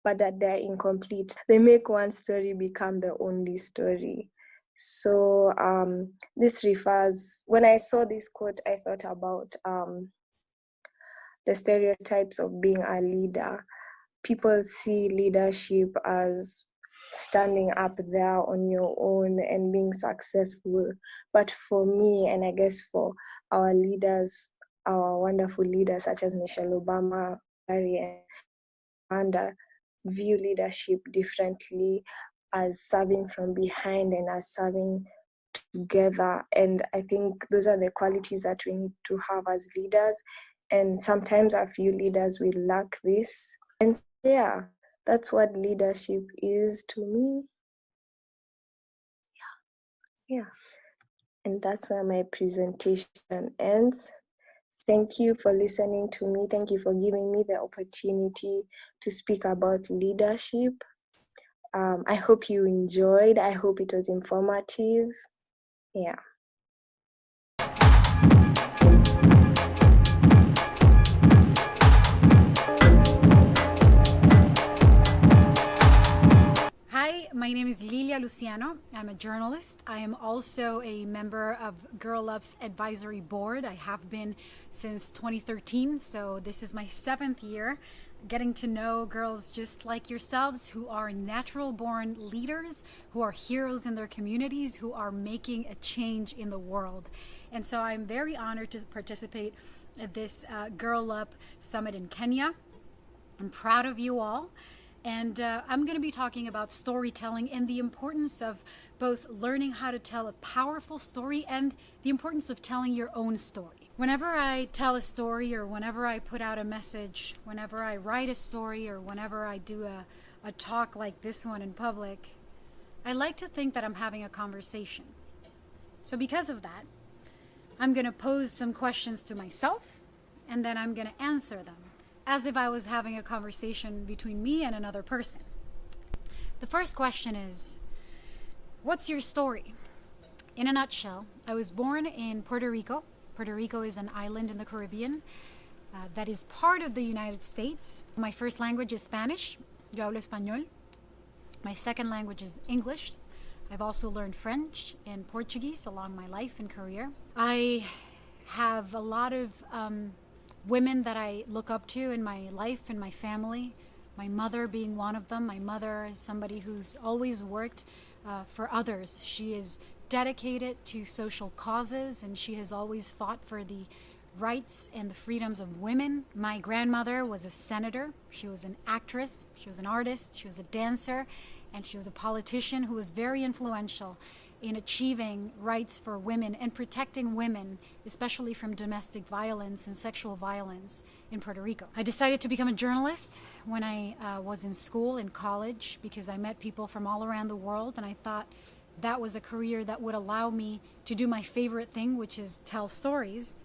but that they're incomplete. They make one story become the only story. So this refers, when I saw this quote, I thought about the stereotypes of being a leader. People see leadership as standing up there on your own and being successful. But for me, and I guess for our leaders, our wonderful leaders such as Michelle Obama, Harry, and view leadership differently, as serving from behind and as serving together. And I think those are the qualities that we need to have as leaders. And sometimes a few leaders will lack this. And yeah, that's what leadership is to me. Yeah. And that's where my presentation ends. Thank you for listening to me. Thank you for giving me the opportunity to speak about leadership. I hope you enjoyed. I hope it was informative. Yeah. Hi, my name is Lilia Luciano. I'm a journalist. I am also a member of Girl Up's advisory board. I have been since 2013, so this is my 7th year getting to know girls just like yourselves who are natural born leaders, who are heroes in their communities, who are making a change in the world. And so I'm very honored to participate at this Girl Up Summit in Kenya. I'm proud of you all. And I'm going to be talking about storytelling and the importance of both learning how to tell a powerful story and the importance of telling your own story. Whenever I tell a story, or whenever I put out a message, whenever I write a story, or whenever I do a talk like this one in public, I like to think that I'm having a conversation. So because of that, I'm going to pose some questions to myself, and then I'm going to answer them as if I was having a conversation between me and another person. The first question is, what's your story? In a nutshell, I was born in Puerto Rico. Puerto Rico is an island in the Caribbean that is part of the United States. My first language is Spanish. Yo hablo español. My second language is English. I've also learned French and Portuguese along my life and career. I have a lot of women that I look up to in my life and my family, my mother being one of them. My mother is somebody who's always worked for others. She is dedicated to social causes, and she has always fought for the rights and the freedoms of women. My grandmother was a senator. She was an actress. She was an artist. She was a dancer, and she was a politician who was very influential in achieving rights for women and protecting women, especially from domestic violence and sexual violence in Puerto Rico. I decided to become a journalist when I was in school, in college, because I met people from all around the world, and I thought that was a career that would allow me to do my favorite thing, which is tell stories,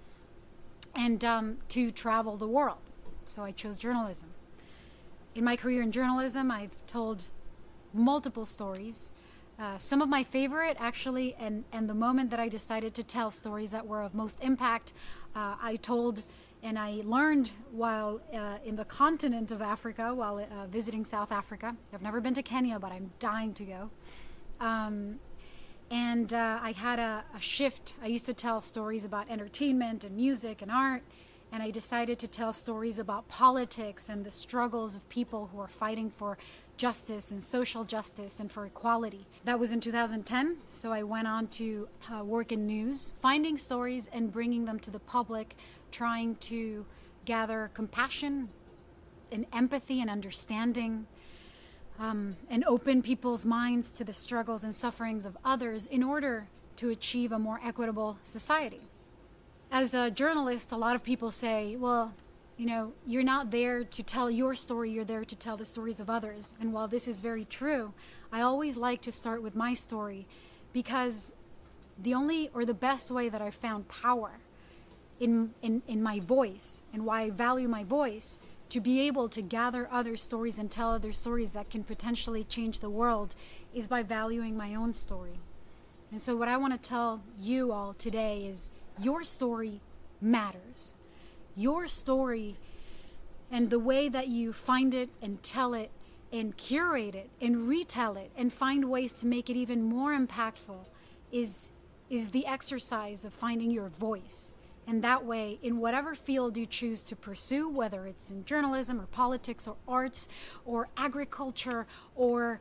and to travel the world. So I chose journalism. In my career in journalism, I've told multiple stories. Some of my favorite, actually, and the moment that I decided to tell stories that were of most impact, I told And I learned while in the continent of Africa, while visiting South Africa. I've never been to Kenya, but I'm dying to go. I had a shift. I used to tell stories about entertainment and music and art, and I decided to tell stories about politics and the struggles of people who are fighting for justice and social justice and for equality. That was in 2010, so I went on to work in news, finding stories and bringing them to the public, trying to gather compassion and empathy and understanding, and open people's minds to the struggles and sufferings of others in order to achieve a more equitable society. As a journalist, a lot of people say, well, you know, you're not there to tell your story, you're there to tell the stories of others. And while this is very true, I always like to start with my story, because the only or the best way that I've found power in my voice, and why I value my voice, to be able to gather other stories and tell other stories that can potentially change the world, is by valuing my own story. And so what I want to tell you all today is your story matters. Your story and the way that you find it and tell it and curate it and retell it and find ways to make it even more impactful is the exercise of finding your voice. And that way, in whatever field you choose to pursue, whether it's in journalism or politics or arts or agriculture or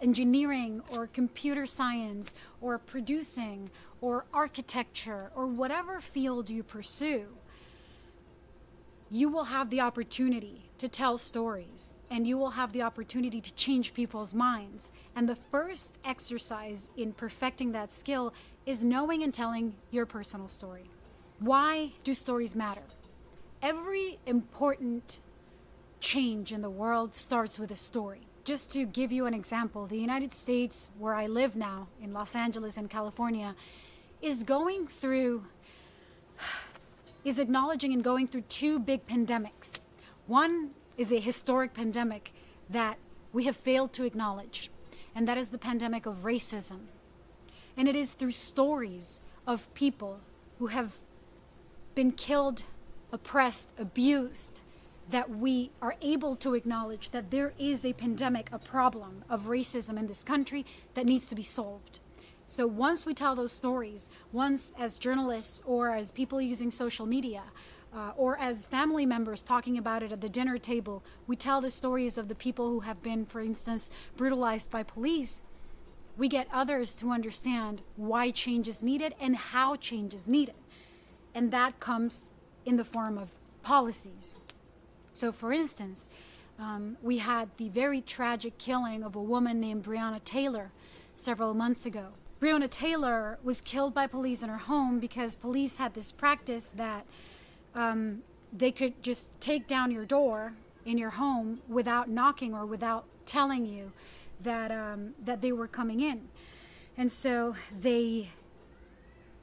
engineering or computer science or producing or architecture or whatever field you pursue, you will have the opportunity to tell stories, and you will have the opportunity to change people's minds. And the first exercise in perfecting that skill is knowing and telling your personal story. Why do stories matter? Every important change in the world starts with a story. Just to give you an example, the United States, where I live now, in Los Angeles and California, is acknowledging and going through two big pandemics. One is a historic pandemic that we have failed to acknowledge, and that is the pandemic of racism. And it is through stories of people who have been killed, oppressed, abused, that we are able to acknowledge that there is a pandemic, a problem of racism in this country that needs to be solved. So once we tell those stories, once as journalists or as people using social media, or as family members talking about it at the dinner table, we tell the stories of the people who have been, for instance, brutalized by police, we get others to understand why change is needed and how change is needed. And that comes in the form of policies. So for instance, we had the very tragic killing of a woman named Breonna Taylor several months ago. Breonna Taylor was killed by police in her home because police had this practice that they could just take down your door in your home without knocking or without telling you that they were coming in. And so they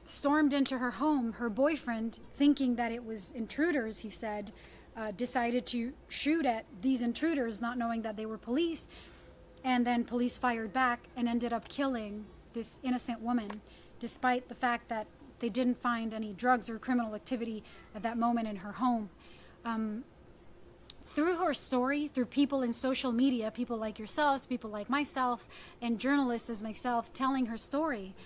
stormed into her home. Her boyfriend, thinking that it was intruders, he said, decided to shoot at these intruders, not knowing that they were police. And then police fired back and ended up killing this innocent woman, despite the fact that they didn't find any drugs or criminal activity at that moment in her home. Through her story, through people in social media, people like yourselves, people like myself, and journalists as myself telling her story,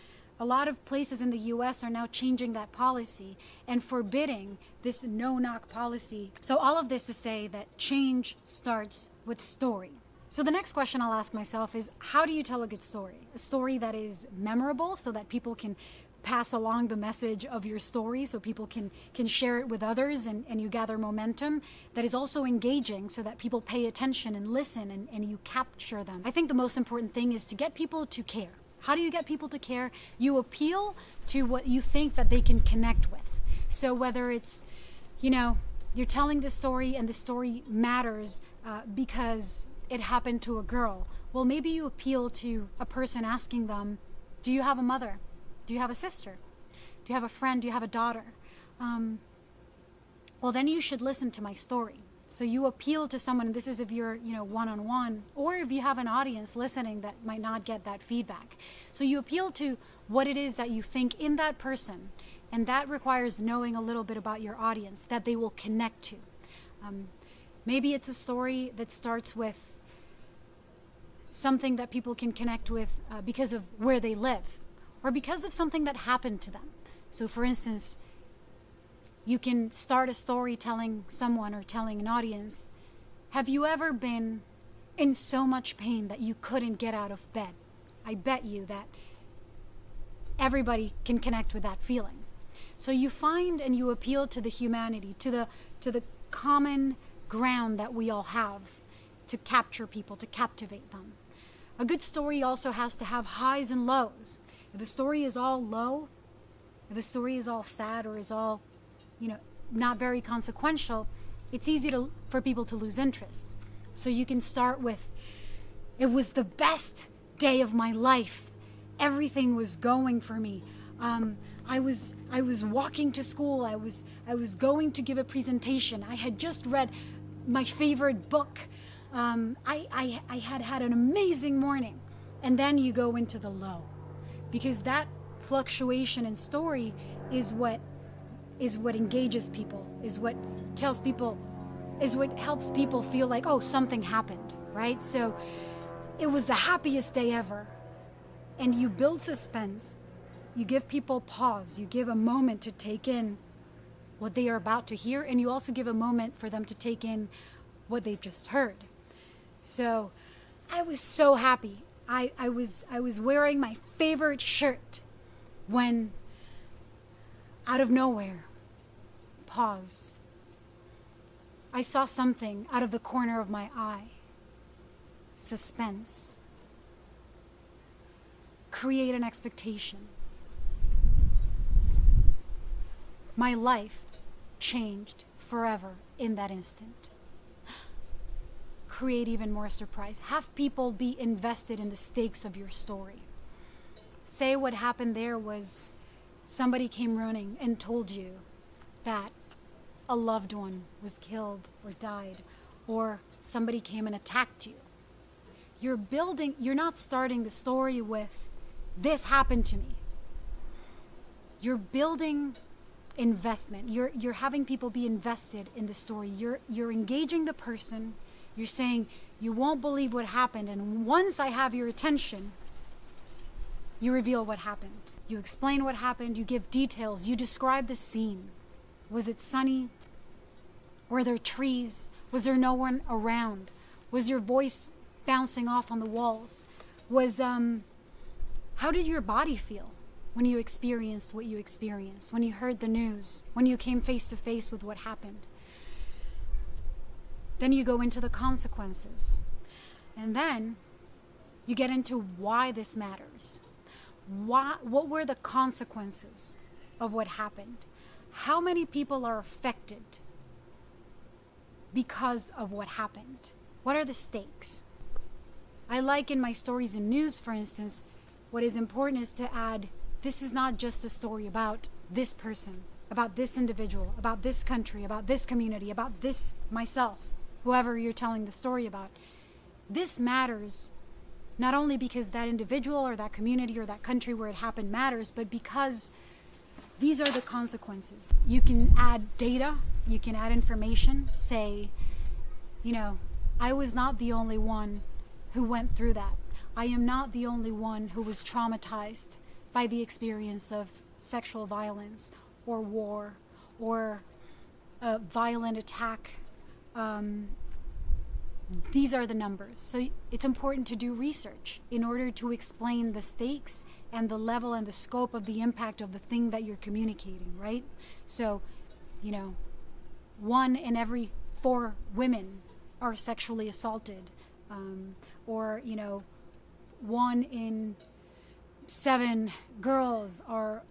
a lot of places in the US are now changing that policy and forbidding this no-knock policy. So all of this to say that change starts with story. So the next question I'll ask myself is, how do you tell a good story? A story that is memorable so that people can pass along the message of your story, so people can share it with others and you gather momentum, that is also engaging so that people pay attention and listen and you capture them. I think the most important thing is to get people to care. How do you get people to care? You appeal to what you think that they can connect with. So whether it's, you're telling the story and the story matters because it happened to a girl. Well, maybe you appeal to a person asking them, do you have a mother? Do you have a sister? Do you have a friend? Do you have a daughter? Well, then you should listen to my story. So you appeal to someone, this is if you're, one-on-one, or if you have an audience listening that might not get that feedback. So you appeal to what it is that you think in that person And that requires knowing a little bit about your audience that they will connect to. Maybe it's a story that starts with something that people can connect with because of where they live or because of something that happened to them. So for instance, you can start a story telling someone or telling an audience, have you ever been in so much pain that you couldn't get out of bed? I bet you that everybody can connect with that feeling. So you find and you appeal to the humanity, to the common ground that we all have to capture people, to captivate them. A good story also has to have highs and lows. If a story is all low, if a story is all sad or is all, not very consequential, it's easy for people to lose interest. So you can start with, it was the best day of my life. Everything was going for me. I was walking to school. I was going to give a presentation. I had just read my favorite book. I had an amazing morning. And then you go into the low, because that fluctuation in story is what engages people, is what tells people, is what helps people feel like, oh, something happened, right? So it was the happiest day ever. And you build suspense. You give people pause. You give a moment to take in what they are about to hear, and you also give a moment for them to take in what they've just heard. So I was so happy. I was wearing my favorite shirt when, out of nowhere, pause. I saw something out of the corner of my eye. Suspense. Create an expectation. My life changed forever in that instant. Create even more surprise. Have people be invested in the stakes of your story. Say what happened there was somebody came running and told you that a loved one was killed or died, or somebody came and attacked you. You're not starting the story with, this happened to me. You're building investment. You're having people be invested in the story. You're engaging the person. You're saying, you won't believe what happened, and once I have your attention, you reveal what happened. You explain what happened, you give details, you describe the scene. Was it sunny? Were there trees? Was there no one around? Was your voice bouncing off on the walls? How did your body feel when you experienced what you experienced, when you heard the news, when you came face to face with what happened? Then you go into the consequences. And then you get into why this matters. What were the consequences of what happened? How many people are affected because of what happened? What are the stakes? I like in my stories in news, for instance, what is important is to add, this is not just a story about this person, about this individual, about this country, about this community, about this myself, whoever you're telling the story about. This matters not only because that individual or that community or that country where it happened matters, but because these are the consequences. You can add data, you can add information, say, I was not the only one who went through that. I am not the only one who was traumatized by the experience of sexual violence or war or a violent attack. These are the numbers. So it's important to do research in order to explain the stakes and the level and the scope of the impact of the thing that you're communicating, right? So, 1 in every 4 women are sexually assaulted, or 1 in 7 girls are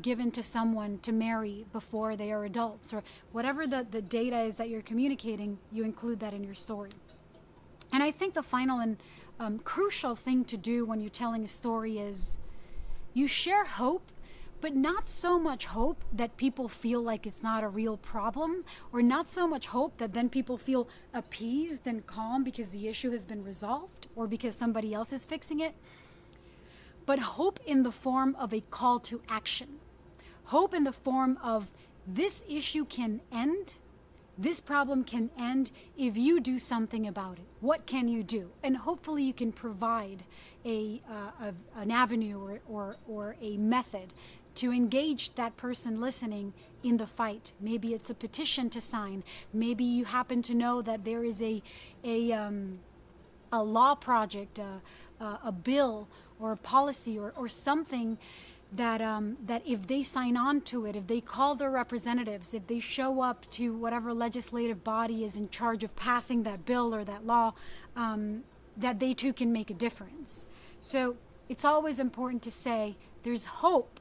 given to someone to marry before they are adults, or whatever the data is that you're communicating, you include that in your story. And I think the final and crucial thing to do when you're telling a story is you share hope, but not so much hope that people feel like it's not a real problem, or not so much hope that then people feel appeased and calm because the issue has been resolved or because somebody else is fixing it. but hope in the form of a call to action. Hope in the form of this issue can end, this problem can end if you do something about it. What can you do? And hopefully you can provide an avenue or a method to engage that person listening in the fight. Maybe it's a petition to sign. Maybe you happen to know that there is a law project, a bill or a policy or something that if they sign on to it, if they call their representatives, if they show up to whatever legislative body is in charge of passing that bill or that law, that they too can make a difference. So it's always important to say there's hope,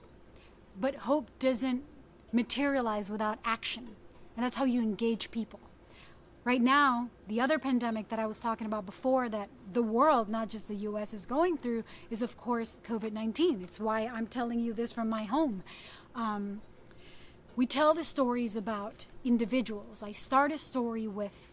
but hope doesn't materialize without action. And that's how you engage people. Right now, the other pandemic that I was talking about before that the world, not just the US, is going through is, of course, COVID-19. It's why I'm telling you this from my home. We tell the stories about individuals. I start a story with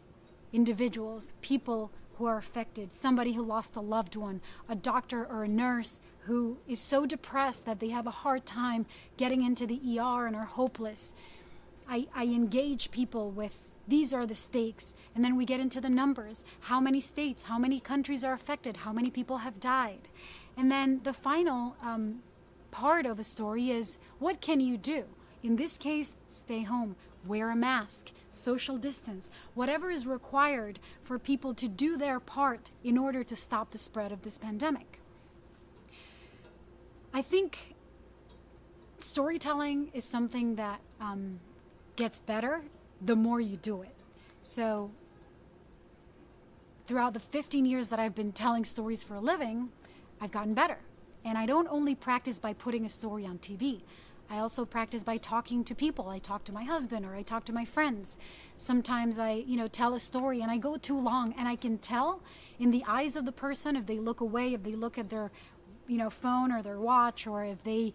individuals, people who are affected, somebody who lost a loved one, a doctor or a nurse who is so depressed that they have a hard time getting into the ER and are hopeless. I engage people with these are the stakes, and then we get into the numbers. How many states, how many countries are affected, how many people have died? And then the final part of a story is, what can you do? In this case, stay home, wear a mask, social distance, whatever is required for people to do their part in order to stop the spread of this pandemic. I think storytelling is something that gets better the more you do it. So throughout the 15 years that I've been telling stories for a living, I've gotten better. And I don't only practice by putting a story on TV. I also practice by talking to people. I talk to my husband or I talk to my friends. Sometimes I, tell a story and I go too long, and I can tell in the eyes of the person if they look away, if they look at their, phone or their watch, or if they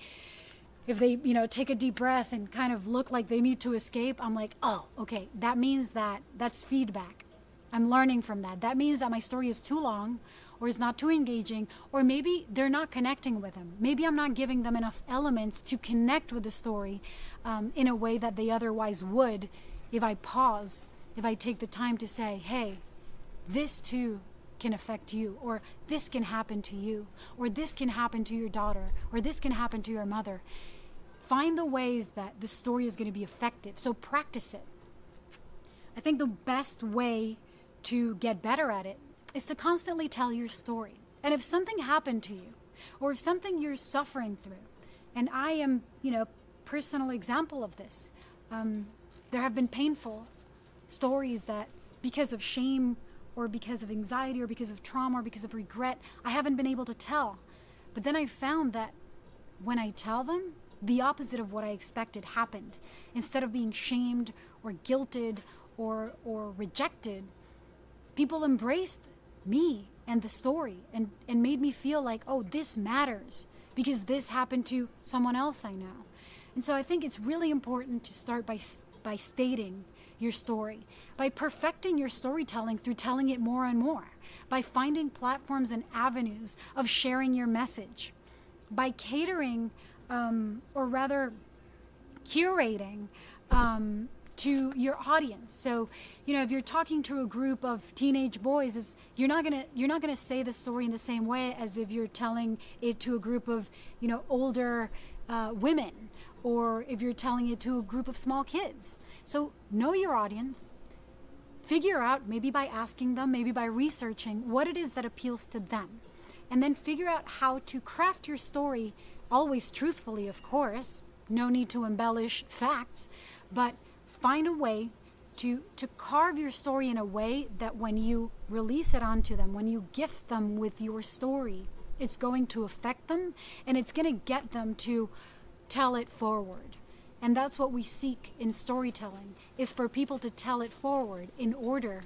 take a deep breath and kind of look like they need to escape. I'm like, oh, okay, that means that's feedback. I'm learning from that. That means that my story is too long, or is not too engaging, or maybe they're not connecting with them. Maybe I'm not giving them enough elements to connect with the story in a way that they otherwise would if I pause, if I take the time to say, hey, this too can affect you, or this can happen to you, or this can happen to your daughter, or this can happen to your mother. Find the ways that the story is going to be effective. So practice it. I think the best way to get better at it is to constantly tell your story. And if something happened to you, or if something you're suffering through, and I am, personal example of this, there have been painful stories that because of shame, or because of anxiety, or because of trauma, or because of regret, I haven't been able to tell. But then I found that when I tell them, the opposite of what I expected happened. Instead of being shamed or guilted or rejected, people embraced me and the story and made me feel like, oh, this matters because this happened to someone else I know. And so I think it's really important to start by stating your story, by perfecting your storytelling through telling it more and more, by finding platforms and avenues of sharing your message, by catering or rather curating to your audience. So, if you're talking to a group of teenage boys, you're not gonna say the story in the same way as if you're telling it to a group of, older women, or if you're telling it to a group of small kids. So know your audience, figure out, maybe by asking them, maybe by researching what it is that appeals to them, and then figure out how to craft your story, always truthfully, of course, no need to embellish facts, but find a way to carve your story in a way that when you release it onto them, when you gift them with your story, it's going to affect them and it's going to get them to tell it forward. And that's what we seek in storytelling, is for people to tell it forward in order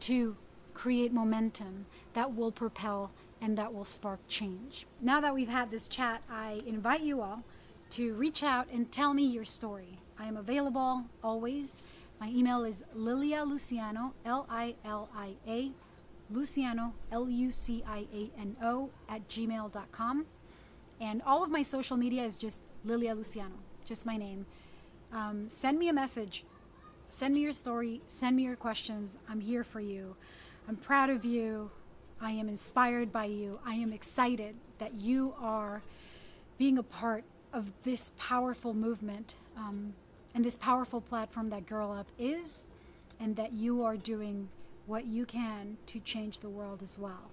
to create momentum that will propel and that will spark change. Now that we've had this chat, I invite you all to reach out and tell me your story. I am available always. My email is Lilia Luciano, Lilia, Luciano, Luciano, @gmail.com. And all of my social media is just Lilia Luciano, just my name. Send me a message. Send me your story. Send me your questions. I'm here for you. I'm proud of you. I am inspired by you. I am excited that you are being a part of this powerful movement and this powerful platform that Girl Up is, and that you are doing what you can to change the world as well.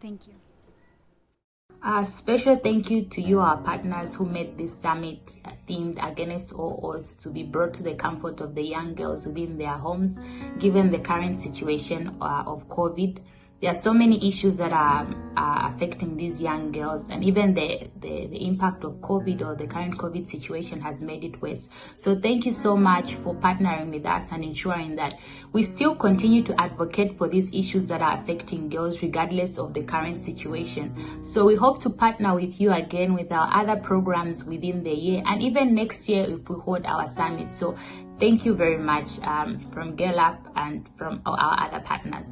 Thank you. A special thank you to you, our partners, who made this summit themed Against All Odds to be brought to the comfort of the young girls within their homes, given the current situation of COVID. There are so many issues that are affecting these young girls, and even the impact of COVID or the current COVID situation has made it worse. So thank you so much for partnering with us and ensuring that we still continue to advocate for these issues that are affecting girls regardless of the current situation. So we hope to partner with you again with our other programs within the year, and even next year if we hold our summit. So thank you very much from Girl Up and from our other partners.